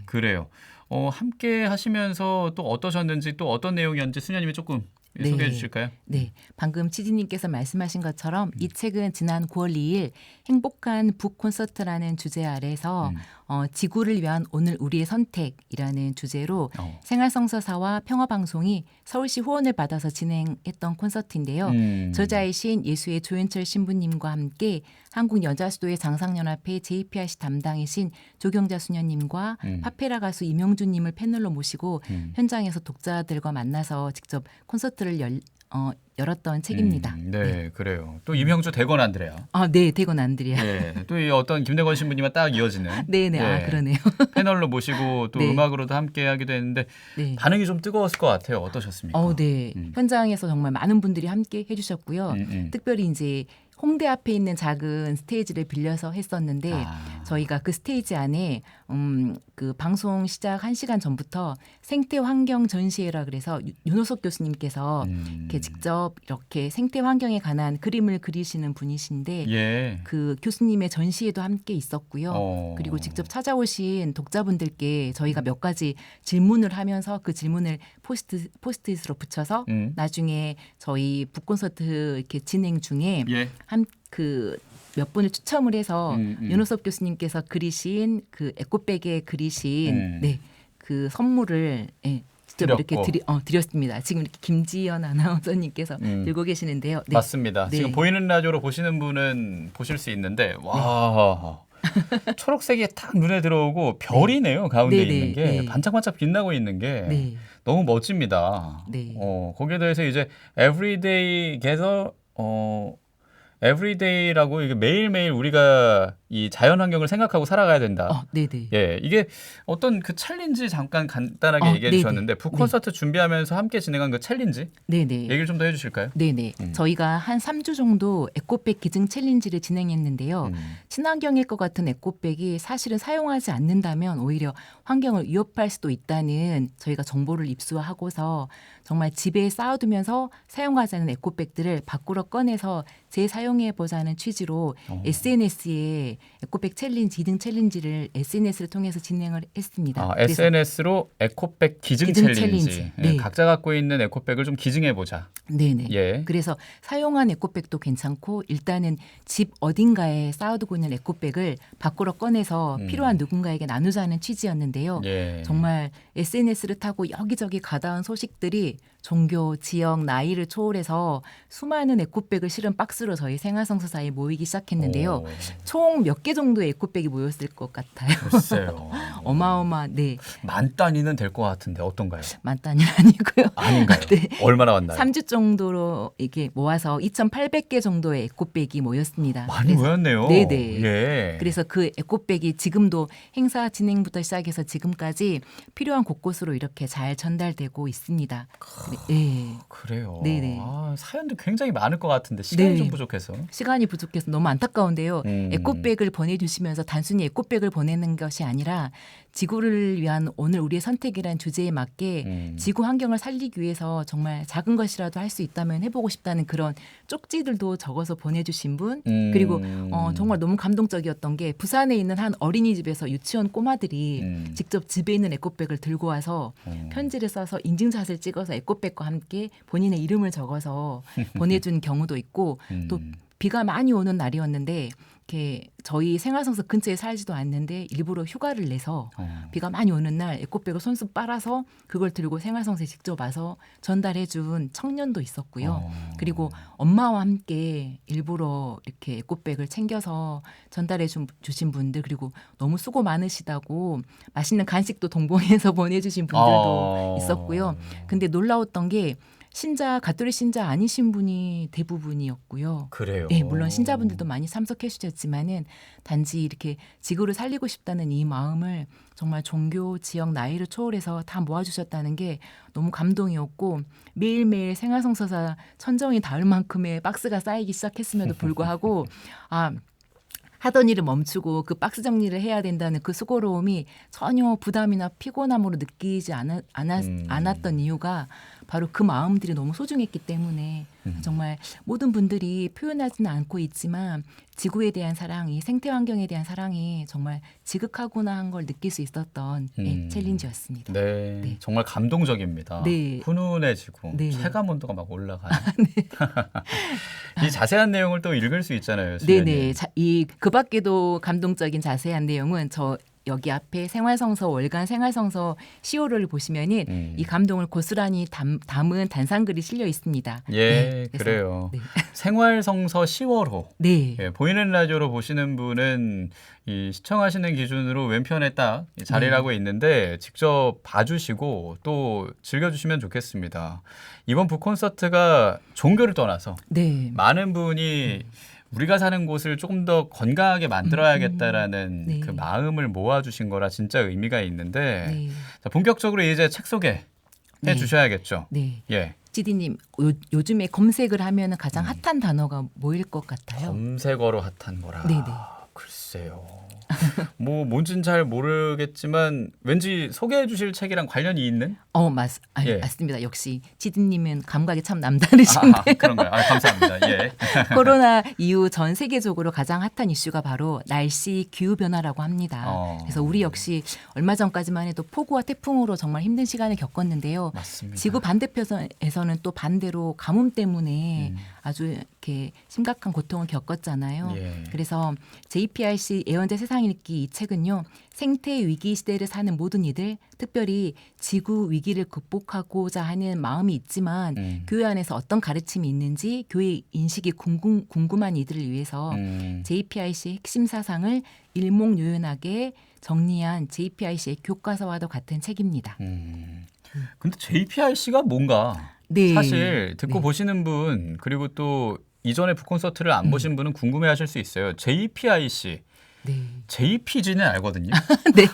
그래요. 함께 하시면서 또 어떠셨는지 또 어떤 내용이었는지 수녀님이 조금 네. 소개해 주실까요? 네, 방금 치디님께서 말씀하신 것처럼 이 책은 지난 9월 2일 행복한 북 콘서트라는 주제 아래서 지구를 위한 오늘 우리의 선택이라는 주제로 생활성서사와 평화방송이 서울시 후원을 받아서 진행했던 콘서트인데요. 저자이신 예수의 조윤철 신부님과 함께 한국여자수도회 장상연합회 JPRC 담당이신 조경자 수녀님과 파페라 가수 이명주님을 패널로 모시고 현장에서 독자들과 만나서 직접 콘서트를 열었던 책입니다. 네, 그래요. 또 이명주 대건 안드레아. 네, 대건 안드레아. 네, 또 이 어떤 김대건 신부님과 딱 이어지는. 네네, 그러네요. 패널로 모시고 또 네. 음악으로도 함께 하기도 했는데 네. 반응이 좀 뜨거웠을 것 같아요. 어떠셨습니까? 네. 현장에서 정말 많은 분들이 함께 해주셨고요. 특별히 이제 홍대 앞에 있는 작은 스테이지를 빌려서 했었는데 저희가 그 스테이지 안에 그 방송 시작 1시간 전부터 생태 환경 전시회라 그래서 윤호석 교수님께서 이렇게 직접 이렇게 생태 환경에 관한 그림을 그리시는 분이신데 그 교수님의 전시회도 함께 있었고요. 그리고 직접 찾아오신 독자분들께 저희가 몇 가지 질문을 하면서 그 질문을 포스트잇으로 붙여서 나중에 저희 북콘서트 이렇게 진행 중에 한 그 몇 분을 추첨을 해서 윤호섭 교수님께서 그리신 그 에코백에 그리신 그 선물을 직접 이렇게 드렸습니다. 지금 이렇게 김지연 아나운서님께서 들고 계시는데요. 네. 맞습니다. 지금 보이는 라디오로 보시는 분은 보실 수 있는데 와. 초록색이 딱 눈에 들어오고 별이네요. 가운데 있는 게 반짝반짝 빛나고 있는 게 너무 멋집니다. 거기에 대해서 이제 everyday gather 에브리데이라고 이게 매일매일 우리가 이 자연 환경을 생각하고 살아가야 된다. 이게 어떤 그 챌린지 잠깐 간단하게 얘기해 주셨는데 북콘서트 준비하면서 함께 진행한 그 챌린지 얘기를 좀 더 해주실까요? 저희가 한 3주 정도 에코백 기증 챌린지를 진행했는데요. 친환경일 것 같은 에코백이 사실은 사용하지 않는다면 오히려 환경을 위협할 수도 있다는 저희가 정보를 입수하고서 정말 집에 쌓아두면서 사용하지 않는 에코백들을 밖으로 꺼내서 재사용해보자는 취지로 SNS에 에코백 챌린지, 2등 챌린지를 SNS를 통해서 진행을 했습니다. SNS로 에코백 기증 챌린지. 각자 갖고 있는 에코백을 좀 기증해보자. 그래서 사용한 에코백도 괜찮고 일단은 집 어딘가에 쌓아두고 있는 에코백을 밖으로 꺼내서 필요한 누군가에게 나누자는 취지였는데요. 정말 SNS를 타고 여기저기 가다 온 소식들이 종교, 지역, 나이를 초월해서 수많은 에코백을 실은 박스로 저희 생활성서사에 모이기 시작했는데요. 총 몇 개 정도의 에코백이 모였을 것 같아요. 글쎄요. 만 단위는 될 것 같은데 어떤가요? 만 단위는 아니고요. 아닌가요? 얼마나 왔나요? 3주 정도로 이게 모아서 2,800개 정도의 에코백이 모였습니다. 많이 모였네요. 그래서 그 에코백이 지금도 행사 진행부터 시작해서 지금까지 필요한 곳곳으로 이렇게 잘 전달되고 있습니다. 그래요. 사연도 굉장히 많을 것 같은데 시간이 좀 부족해서. 시간이 부족해서 너무 안타까운데요. 에코백을 보내주시면서 단순히 에코백을 보내는 것이 아니라 지구를 위한 오늘 우리의 선택이란 주제에 맞게 지구 환경을 살리기 위해서 정말 작은 것이라도 할 수 있다면 해보고 싶다는 그런 쪽지들도 적어서 보내주신 분 그리고 정말 너무 감동적이었던 게 부산에 있는 한 어린이집에서 유치원 꼬마들이 직접 집에 있는 에코백을 들고 와서 편지를 써서 인증샷을 찍어서 에코백과 함께 본인의 이름을 적어서 보내준 경우도 있고 또 비가 많이 오는 날이었는데 이렇게 저희 생활성서 근처에 살지도 않는데 일부러 휴가를 내서 비가 많이 오는 날 에코백을 손수 빨아서 그걸 들고 생활성서에 직접 와서 전달해준 청년도 있었고요. 그리고 엄마와 함께 일부러 이렇게 에코백을 챙겨서 전달해 주신 분들 그리고 너무 수고 많으시다고 맛있는 간식도 동봉해서 보내주신 분들도 있었고요. 근데 놀라웠던 게 가톨릭 신자 아니신 분이 대부분이었고요. 그래요. 네, 물론 신자분들도 많이 참석해 주셨지만은 단지 이렇게 지구를 살리고 싶다는 이 마음을 정말 종교, 지역, 나이를 초월해서 다 모아주셨다는 게 너무 감동이었고 매일매일 생활성서사 천정이 닿을 만큼의 박스가 쌓이기 시작했음에도 불구하고 하던 일을 멈추고 그 박스 정리를 해야 된다는 그 수고로움이 전혀 부담이나 피곤함으로 느끼지 않았던 이유가 바로 그 마음들이 너무 소중했기 때문에 정말 모든 분들이 표현하지는 않고 있지만 지구에 대한 사랑, 이 생태 환경에 대한 사랑이 정말 지극하구나 한 걸 느낄 수 있었던 챌린지였습니다. 네, 네. 정말 감동적입니다. 네. 훈훈해지고 네. 체감 온도가 막 올라가요. 이 자세한 내용을 또 읽을 수 있잖아요. 수연이. 네네. 그 밖에도 감동적인 자세한 내용은 여기 앞에 생활성서 월간 생활성서 시호를 보시면은 이 감동을 고스란히 담은 단상글이 실려 있습니다. 예, 네, 그래서, 그래요. 네. 생활성서 10월호. 네. 예, 보이는 라디오로 보시는 분은 이 시청하시는 기준으로 왼편에 딱 자리라고 있는데 직접 봐주시고 또 즐겨주시면 좋겠습니다. 이번 북콘서트가 종교를 떠나서 네. 많은 분이 우리가 사는 곳을 조금 더 건강하게 만들어야겠다라는 네. 그 마음을 모아주신 거라 진짜 의미가 있는데 네. 자, 본격적으로 이제 책 소개해 네. 주셔야겠죠. 네. 예. 지디님 요즘에 검색을 하면 가장 핫한 단어가 뭐일 것 같아요? 검색어로 핫한 거라. 네네. 글쎄요. 뭐 뭔진 잘 모르겠지만 왠지 소개해 주실 책이랑 관련이 있는? 예. 예. 맞습니다. 역시 지디님은 감각이 참 남다르신데 그런가요? 감사합니다. 예. 코로나 이후 전 세계적으로 가장 핫한 이슈가 바로 날씨 기후 변화라고 합니다. 그래서 우리 역시 얼마 전까지만 해도 폭우와 태풍으로 정말 힘든 시간을 겪었는데요. 맞습니다. 지구 반대편에서는 또 반대로 가뭄 때문에 아주 이렇게 심각한 고통을 겪었잖아요. 예. 그래서 JPRC 예언자 세상 읽기 이 책은요. 생태 위기 시대를 사는 모든 이들, 특별히 지구 위기를 극복하고자 하는 마음이 있지만 교회 안에서 어떤 가르침이 있는지 교회 인식이 궁금한 이들을 위해서 JPRC의 핵심 사상을 일목요연하게 정리한 JPRC의 교과서와도 같은 책입니다. 근데 JPRC가 뭔가 네. 사실 듣고 네. 보시는 분 그리고 또 이전에 북콘서트를 안 보신 분은 궁금해하실 수 있어요. JPIC, 네. JPG는 알거든요. 네.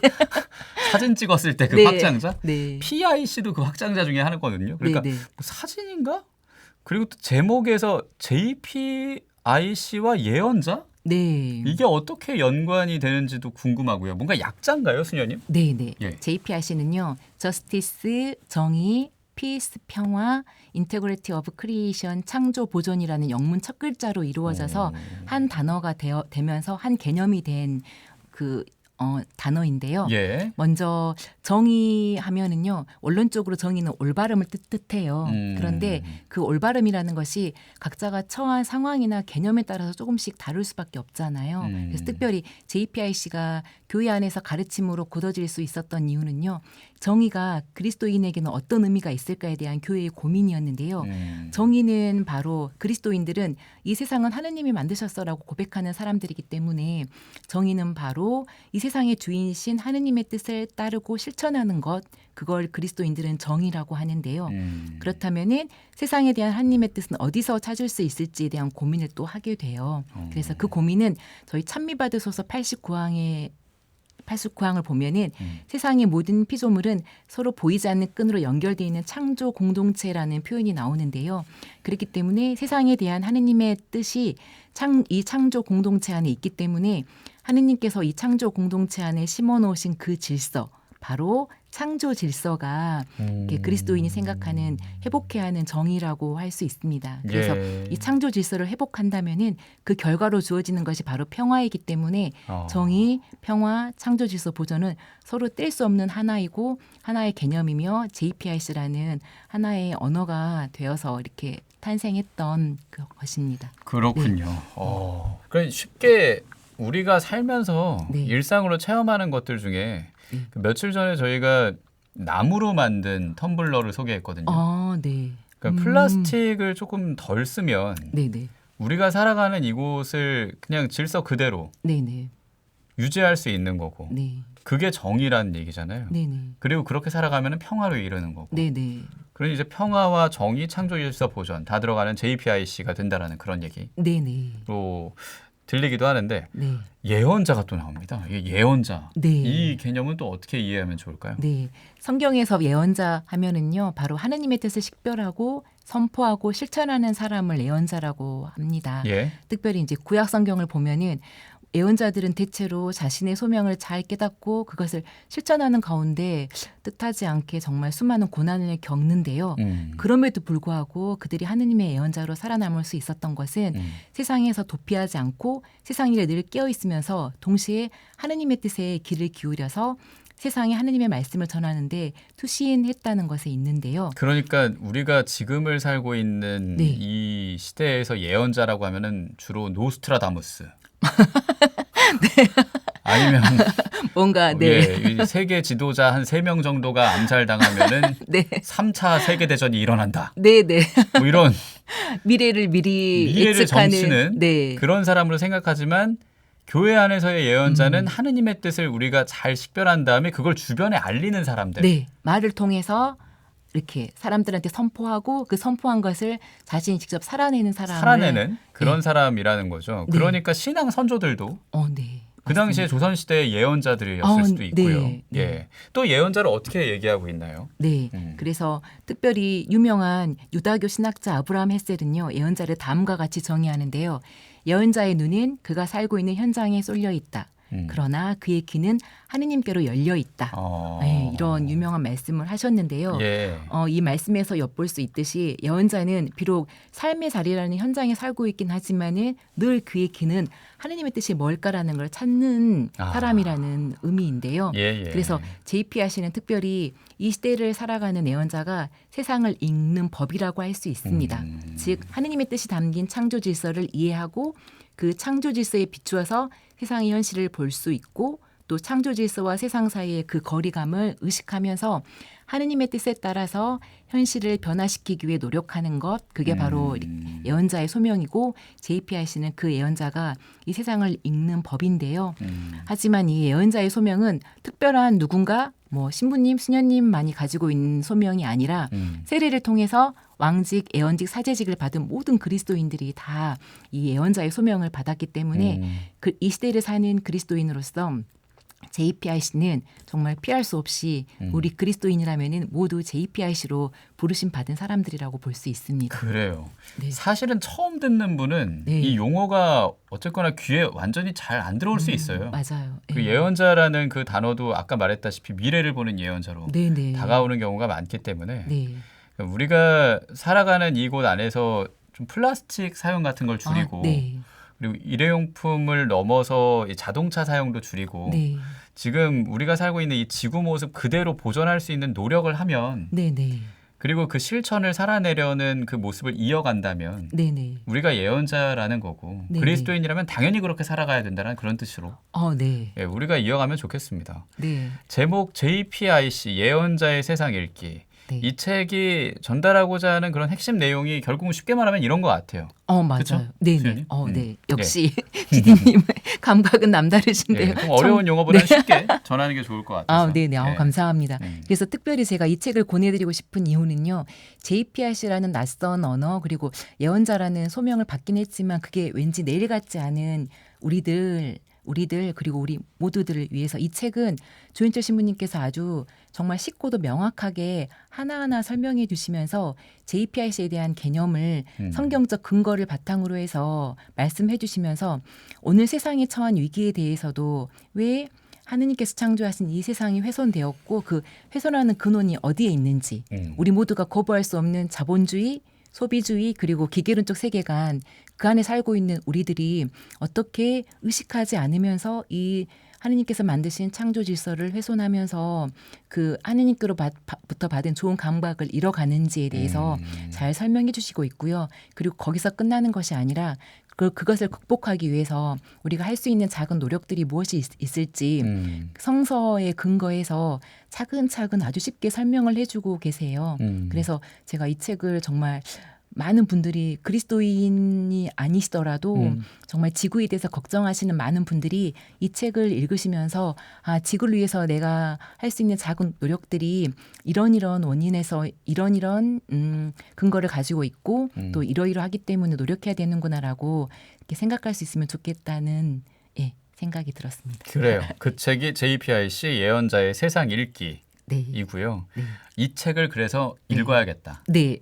사진 찍었을 때 그 네. 확장자, 네. PIC도 그 확장자 중에 하나거든요. 그러니까 네, 네. 뭐 사진인가? 그리고 또 제목에서 JPIC와 예언자? 네. 이게 어떻게 연관이 되는지도 궁금하고요. 뭔가 약자인가요, 수녀님? 네, 네. 예. JPRC는요. 저스티스, 정의, 피스, 평화, 인테그리티 오브 크리에이션, 창조 보존이라는 영문 첫 글자로 이루어져서 한 단어가 되면서 한 개념이 된 그 단어인데요. 예. 먼저 정의하면은요. 원론적으로 정의는 올바름을 뜻해요. 그런데 그 올바름이라는 것이 각자가 처한 상황이나 개념에 따라서 조금씩 다를 수밖에 없잖아요. 그래서 특별히 JPIC가 교회 안에서 가르침으로 굳어질 수 있었던 이유는요. 정의가 그리스도인에게는 어떤 의미가 있을까에 대한 교회의 고민이었는데요. 정의는 바로 그리스도인들은 이 세상은 하느님이 만드셨어라고 고백하는 사람들이기 때문에 정의는 바로 이 세상의 주인이신 하느님의 뜻을 따르고 실천하는 것, 그걸 그리스도인들은 정의라고 하는데요. 그렇다면은 세상에 대한 하느님의 뜻은 어디서 찾을 수 있을지에 대한 고민을 또 하게 돼요. 그래서 그 고민은 저희 찬미받으소서 89항을 보면은 세상의 모든 피조물은 서로 보이지 않는 끈으로 연결되어 있는 창조 공동체라는 표현이 나오는데요. 그렇기 때문에 세상에 대한 하느님의 뜻이 이 창조 공동체 안에 있기 때문에 하느님께서 이 창조 공동체 안에 심어놓으신 그 질서, 바로 창조 질서가 그리스도인이 생각하는 회복해야 하는 정의라고 할 수 있습니다. 그래서 예. 이 창조 질서를 회복한다면은 그 결과로 주어지는 것이 바로 평화이기 때문에 정의, 평화, 창조 질서 보존은 서로 뗄 수 없는 하나이고 하나의 개념이며 JPIC라는 하나의 언어가 되어서 이렇게 탄생했던 것입니다. 그렇군요. 그러니까 쉽게 우리가 살면서 네. 일상으로 체험하는 것들 중에 그 며칠 전에 저희가 나무로 만든 텀블러를 소개했거든요. 네. 그러니까 플라스틱을 조금 덜 쓰면 네네. 우리가 살아가는 이곳을 그냥 질서 그대로 네네. 유지할 수 있는 거고 네. 그게 정의라는 얘기잖아요. 네네. 그리고 그렇게 살아가면 평화로 이르는 거고. 네네. 그러니 이제 평화와 정의, 창조 질서 보존 다 들어가는 JPIC가 된다라는 그런 얘기로 네네. 들리기도 하는데 네. 예언자가 또 나옵니다. 이게 예언자. 네. 이 개념은 또 어떻게 이해하면 좋을까요? 네. 성경에서 예언자 하면은요, 바로 하느님의 뜻을 식별하고 선포하고 실천하는 사람을 예언자라고 합니다. 예. 특별히 이제 구약 성경을 보면은 예언자들은 대체로 자신의 소명을 잘 깨닫고 그것을 실천하는 가운데 뜻하지 않게 정말 수많은 고난을 겪는데요. 그럼에도 불구하고 그들이 하느님의 예언자로 살아남을 수 있었던 것은 세상에서 도피하지 않고 세상 일에 늘 깨어 있으면서 동시에 하느님의 뜻에 귀를 기울여서 세상에 하느님의 말씀을 전하는데 투신했다는 것에 있는데요. 그러니까 우리가 지금을 살고 있는 네. 이 시대에서 예언자라고 하면은 주로 노스트라다무스. 아니면 뭔가 네. 이 세계 지도자 한 3명 정도가 암살당하면은 네. 3차 세계 대전이 일어난다. 네, 네. 뭐 이런 미래를 미리 미래를 예측하는 점치는 네. 그런 사람으로 생각하지만 교회 안에서의 예언자는 하느님의 뜻을 우리가 잘 식별한 다음에 그걸 주변에 알리는 사람들. 네. 말을 통해서 이렇게 사람들한테 선포하고 그 선포한 것을 자신이 직접 살아내는 사람을 살아내는 그런 네. 사람이라는 거죠. 네. 그러니까 신앙 선조들도 네. 그 당시에 조선시대의 예언자들이었을 수도 있고요. 네. 예. 또 예언자를 어떻게 얘기하고 있나요? 네. 그래서 특별히 유명한 유다교 신학자 아브라함 헬셀은요. 예언자를 다음과 같이 정의하는데요. 예언자의 눈은 그가 살고 있는 현장에 쏠려 있다. 그러나 그의 귀는 하느님께로 열려 있다. 네, 이런 유명한 말씀을 하셨는데요. 예. 이 말씀에서 엿볼 수 있듯이 예언자는 비록 삶의 자리라는 현장에 살고 있긴 하지만은 늘 그의 귀는 하느님의 뜻이 뭘까라는 걸 찾는 사람이라는 의미인데요. 예, 예. 그래서 JPIC는 특별히 이 시대를 살아가는 예언자가 세상을 읽는 법이라고 할 수 있습니다. 즉 하느님의 뜻이 담긴 창조 질서를 이해하고 그 창조 질서에 비추어서 세상의 현실을 볼 수 있고 또 창조 질서와 세상 사이의 그 거리감을 의식하면서 하느님의 뜻에 따라서 현실을 변화시키기 위해 노력하는 것, 그게 바로 예언자의 소명이고 JPIC는 그 예언자가 이 세상을 읽는 법인데요. 하지만 이 예언자의 소명은 특별한 누군가 뭐 신부님, 수녀님만이 가지고 있는 소명이 아니라 세례를 통해서 왕직, 예언직, 사제직을 받은 모든 그리스도인들이 다 이 예언자의 소명을 받았기 때문에 이 시대를 사는 그리스도인으로서 JPIC는 정말 피할 수 없이 우리 그리스도인이라면은 모두 JPIC로 부르심 받은 사람들이라고 볼 수 있습니다. 그래요. 네. 사실은 처음 듣는 분은 네. 이 용어가 어쨌거나 귀에 완전히 잘 안 들어올 수 있어요. 맞아요. 그 예언자라는 그 단어도 아까 말했다시피 미래를 보는 예언자로 네네. 다가오는 경우가 많기 때문에 네. 우리가 살아가는 이곳 안에서 좀 플라스틱 사용 같은 걸 줄이고 네. 그리고 일회용품을 넘어서 이 자동차 사용도 줄이고 네. 지금 우리가 살고 있는 이 지구 모습 그대로 보존할 수 있는 노력을 하면 네네. 그리고 그 실천을 살아내려는 그 모습을 이어간다면 네네. 우리가 예언자라는 거고 네네. 그리스도인이라면 당연히 그렇게 살아가야 된다는 그런 뜻으로 네. 예, 우리가 이어가면 좋겠습니다. 네. 제목 JPIC 예언자의 세상 읽기. 네. 이 책이 전달하고자 하는 그런 핵심 내용이 결국은 쉽게 말하면 이런 것 같아요. 맞아요. 그쵸? 네네. 수연님? 네. 역시 PD님 감각은 남다르신데요. 예, 좀 어려운 용어보다는 쉽게 전하는 게 좋을 것 같아서. 네네. 예. 감사합니다. 그래서 특별히 제가 이 책을 권해드리고 싶은 이유는요. JPIC라는 낯선 언어 그리고 예언자라는 소명을 받긴 했지만 그게 왠지 내일 같지 않은 우리들 그리고 우리 모두들을 위해서 이 책은 조인철 신부님께서 아주 정말 쉽고도 명확하게 하나하나 설명해 주시면서 JPIC에 대한 개념을 성경적 근거를 바탕으로 해서 말씀해 주시면서 오늘 세상에 처한 위기에 대해서도 왜 하느님께서 창조하신 이 세상이 훼손되었고 그 훼손하는 근원이 어디에 있는지 우리 모두가 거부할 수 없는 자본주의, 소비주의 그리고 기계론적 세계관 그 안에 살고 있는 우리들이 어떻게 의식하지 않으면서 이 하느님께서 만드신 창조 질서를 훼손하면서 그 하느님께로부터 받은 좋은 감각을 잃어가는지에 대해서 잘 설명해 주시고 있고요. 그리고 거기서 끝나는 것이 아니라 그것을 극복하기 위해서 우리가 할 수 있는 작은 노력들이 무엇이 있을지 성서에 근거해서 차근차근 아주 쉽게 설명을 해주고 계세요. 그래서 제가 이 책을 정말 많은 분들이 그리스도인이 아니시더라도 정말 지구에 대해서 걱정하시는 많은 분들이 이 책을 읽으시면서 아, 지구를 위해서 내가 할 수 있는 작은 노력들이 이런 원인에서 이런 근거를 가지고 있고 또 이러이러하기 때문에 노력해야 되는구나라고 이렇게 생각할 수 있으면 좋겠다는 생각이 들었습니다. 그래요. 그 책이 JPIC 예언자의 세상 읽기. 네. 이고요. 네. 이 책을 그래서 읽어야겠다. 네.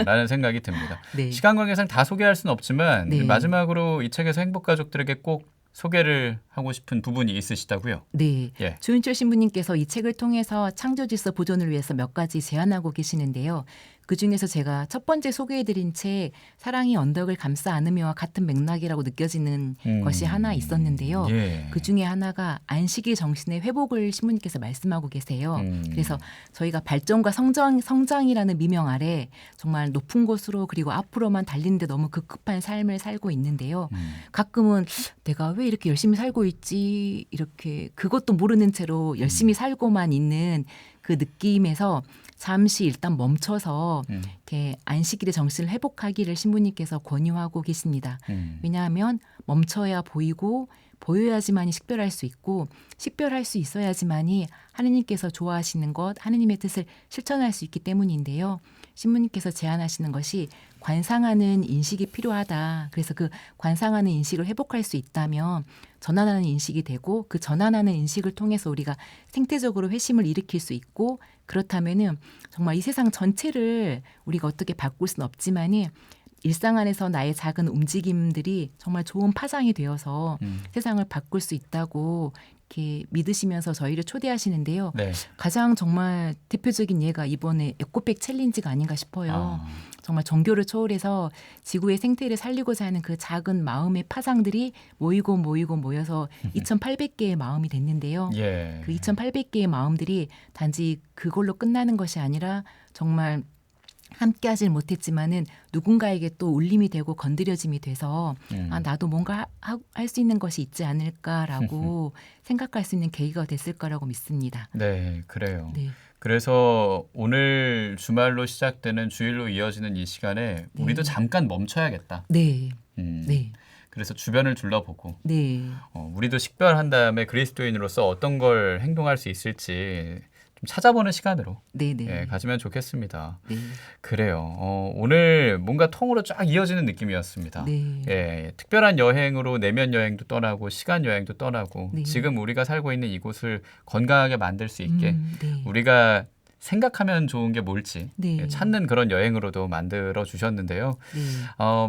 라는 생각이 듭니다. 네. 시간 관계상 다 소개할 수는 없지만 네. 마지막으로 이 책에서 행복가족들에게 꼭 소개를 하고 싶은 부분이 있으시다고요? 네. 예. 조윤철 신부님께서 이 책을 통해서 창조질서 보존을 위해서 몇 가지 제안하고 계시는데요. 그중에서 제가 첫 번째 소개해드린 책 사랑이 언덕을 감싸 안으며와 같은 맥락이라고 느껴지는 것이 하나 있었는데요. 예. 그중에 하나가 안식일 정신의 회복을 신부님께서 말씀하고 계세요. 그래서 저희가 발전과 성장이라는 미명 아래 정말 높은 곳으로 그리고 앞으로만 달리는데 너무 급급한 삶을 살고 있는데요. 가끔은 내가 왜 이렇게 열심히 살고 있지 이렇게 그것도 모르는 채로 열심히 살고만 있는 그 느낌에서 잠시 일단 멈춰서 이렇게 안식일의 정신을 회복하기를 신부님께서 권유하고 계십니다. 왜냐하면 멈춰야 보이고 보여야지만이 식별할 수 있고 식별할 수 있어야지만이 하느님께서 좋아하시는 것, 하느님의 뜻을 실천할 수 있기 때문인데요. 신부님께서 제안하시는 것이 관상하는 인식이 필요하다. 그래서 그 관상하는 인식을 회복할 수 있다면 전환하는 인식이 되고 그 전환하는 인식을 통해서 우리가 생태적으로 회심을 일으킬 수 있고 그렇다면은 정말 이 세상 전체를 우리가 어떻게 바꿀 수는 없지만은 일상 안에서 나의 작은 움직임들이 정말 좋은 파장이 되어서 세상을 바꿀 수 있다고 이렇게 믿으시면서 저희를 초대하시는데요. 네. 가장 정말 대표적인 예가 이번에 에코백 챌린지가 아닌가 싶어요. 정말 종교를 초월해서 지구의 생태를 살리고자 하는 그 작은 마음의 파장들이 모여서 2,800개의 마음이 됐는데요. 예. 그 2,800개의 마음들이 단지 그걸로 끝나는 것이 아니라 정말 함께 하질 못했지만은 누군가에게 또 울림이 되고 건드려짐이 돼서 아, 나도 뭔가 할 수 있는 것이 있지 않을까라고 생각할 수 있는 계기가 됐을 거라고 믿습니다. 네, 그래요. 네. 그래서 오늘 주말로 시작되는 주일로 이어지는 이 시간에 우리도 잠깐 멈춰야겠다. 네. 네. 그래서 주변을 둘러보고 네. 우리도 식별한 다음에 그리스도인으로서 어떤 걸 행동할 수 있을지 좀 찾아보는 시간으로 네. 네. 예, 가지면 좋겠습니다. 네. 그래요. 오늘 뭔가 통으로 쫙 이어지는 느낌이었습니다. 네. 예, 특별한 여행으로 내면 여행도 떠나고 시간 여행도 떠나고 네. 지금 우리가 살고 있는 이곳을 건강하게 만들 수 있게 네. 우리가 생각하면 좋은 게 뭘지 네. 예, 찾는 그런 여행으로도 만들어 주셨는데요. 네.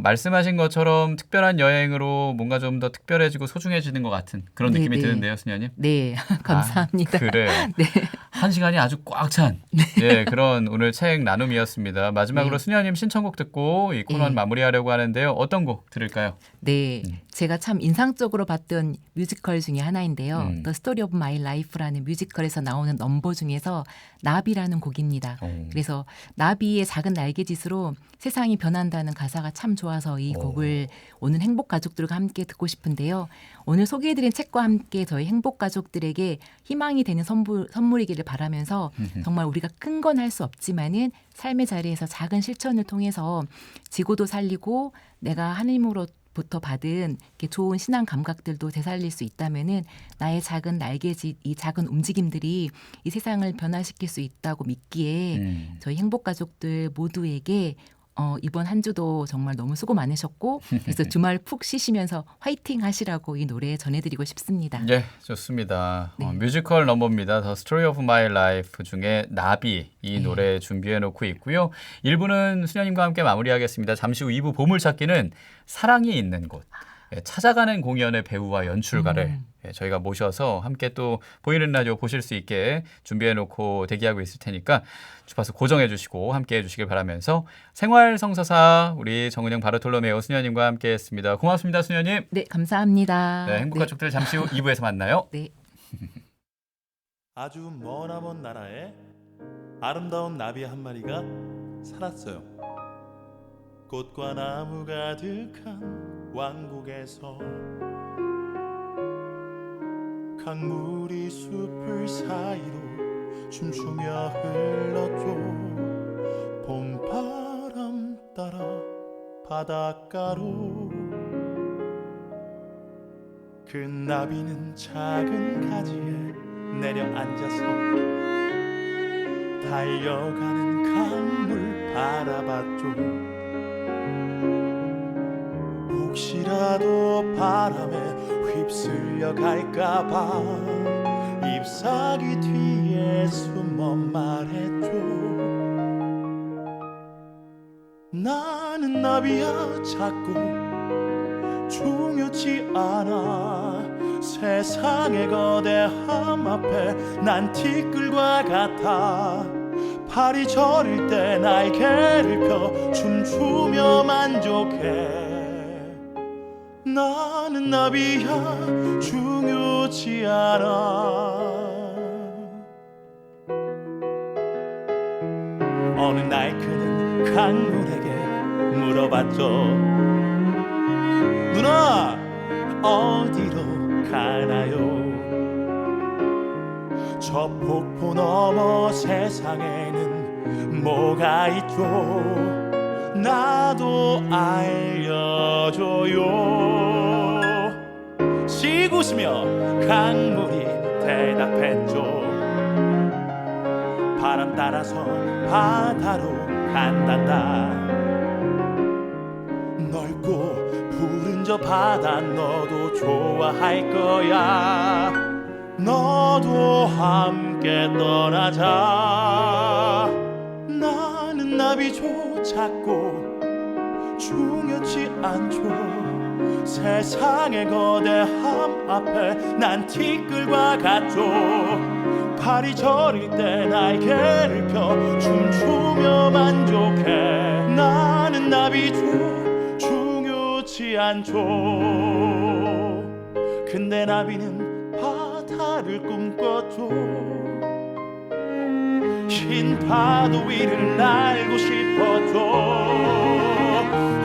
말씀하신 것처럼 특별한 여행으로 뭔가 좀 더 특별해지고 소중해지는 것 같은 그런 네, 느낌이 네. 드는데요, 수녀님. 네. 감사합니다. 그래요. 네. 한 시간이 아주 꽉 찬 예, 그런 오늘 책 나눔이었습니다. 마지막으로 네. 수녀님 신청곡 듣고 이 코너 네. 마무리하려고 하는데요. 어떤 곡 들을까요? 네, 제가 참 인상적으로 봤던 뮤지컬 중에 하나인데요. The Story of My Life라는 뮤지컬에서 나오는 넘버 중에서 나비라는 곡입니다. 그래서 나비의 작은 날개짓으로 세상이 변한다는 가사가 참 좋아서 이 곡을 오늘 행복 가족들과 함께 듣고 싶은데요. 오늘 소개해드린 책과 함께 저희 행복 가족들에게 희망이 되는 선물이기를 바라면서 정말 우리가 큰 건 할 수 없지만은 삶의 자리에서 작은 실천을 통해서 지구도 살리고 내가 하나님으로부터 받은 이렇게 좋은 신앙 감각들도 되살릴 수 있다면은 나의 작은 날개짓, 이 작은 움직임들이 이 세상을 변화시킬 수 있다고 믿기에 저희 행복 가족들 모두에게 이번 한 주도 정말 너무 수고 많으셨고 그래서 주말 푹 쉬시면서 화이팅 하시라고 이 노래 전해드리고 싶습니다. 예, 좋습니다. 네. 뮤지컬 넘버입니다. The Story of My Life 중에 나비 이 노래 준비해놓고 있고요. 1부는 수녀님과 함께 마무리하겠습니다. 잠시 후 2부 보물찾기는 사랑이 있는 곳. 찾아가는 공연의 배우와 연출가를 저희가 모셔서 함께 또 보이는 라디오 보실 수 있게 준비해놓고 대기하고 있을 테니까 주파수 고정해 주시고 함께 해주시길 바라면서 생활성서사 우리 정은영 바르톨로메오 수녀님과 함께 했습니다. 고맙습니다, 수녀님. 네, 감사합니다. 네, 행복한 족들 잠시 후 2부에서 만나요. 네. 아주 머나먼 나라에 아름다운 나비 한 마리가 살았어요. 꽃과 나무 가득한 왕국에서 강물이 숲을 사이로 춤추며 흘렀죠. 봄바람 따라 바닷가로 그 나비는 작은 가지에 내려앉아서 달려가는 강물 바라봤죠. 혹시라도 바람에 휩쓸려 갈까봐 잎사귀 뒤에 숨어 말했죠. 나는 나비야 작고 중요치 않아. 세상의 거대함 앞에 난 티끌과 같아. 팔이 저릴 때 날개를 펴 춤추며 만족해. 나는 나비야 중요치 않아. 어느 날 그는 강물에게 물어봤죠. 누나 어디로 가나요? 저 폭포 너머 세상에는 뭐가 있죠? 나도 알려줘요. 씩 웃으며 강물이 대답했죠. 바람 따라서 바다로 간단다. 넓고 푸른 저 바다 너도 좋아할 거야. 너도 함께 떠나자. 나는 나비죠 작고 중요치 않죠. 세상의 거대함 앞에 난 티끌과 같죠. 팔이 저릴 때 날개를 펴 춤추며 만족해. 나는 나비죠 중요치 않죠. 근데 나비는 바다를 꿈꿨죠. 흰 파도 위를 날고 싶었죠.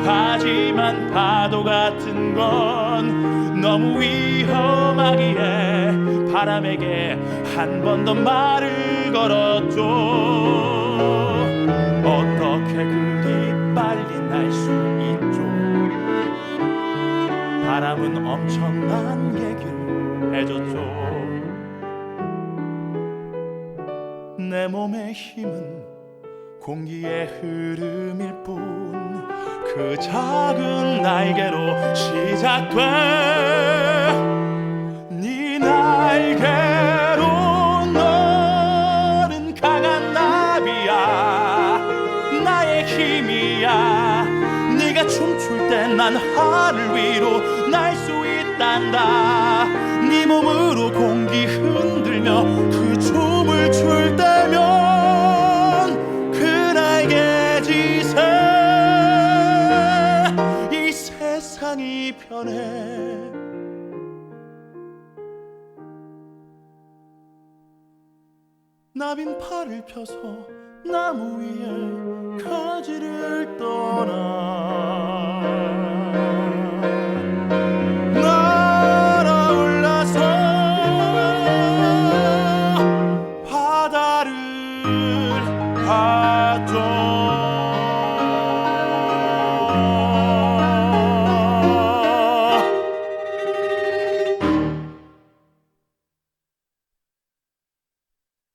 하지만 파도 같은 건 너무 위험하기에 바람에게 한 번 더 말을 걸었죠. 어떻게 그리 빨리 날 수 있죠? 바람은 엄청난 얘기를 해줬죠. 내 몸의 힘은 공기의 흐름일 뿐 그 작은 날개로 시작돼. 네 날개로 너는 강한 나비야. 나의 힘이야. 네가 춤출 때 난 하늘 위로 날 수 있단다. 네 몸으로 공기 흔들며 그 춤을 출 때면 그 날개짓에 이 세상이 변해. 나빈 팔을 펴서 나무 위에 가지를 떠나. 날아올라서 바다를 봤죠.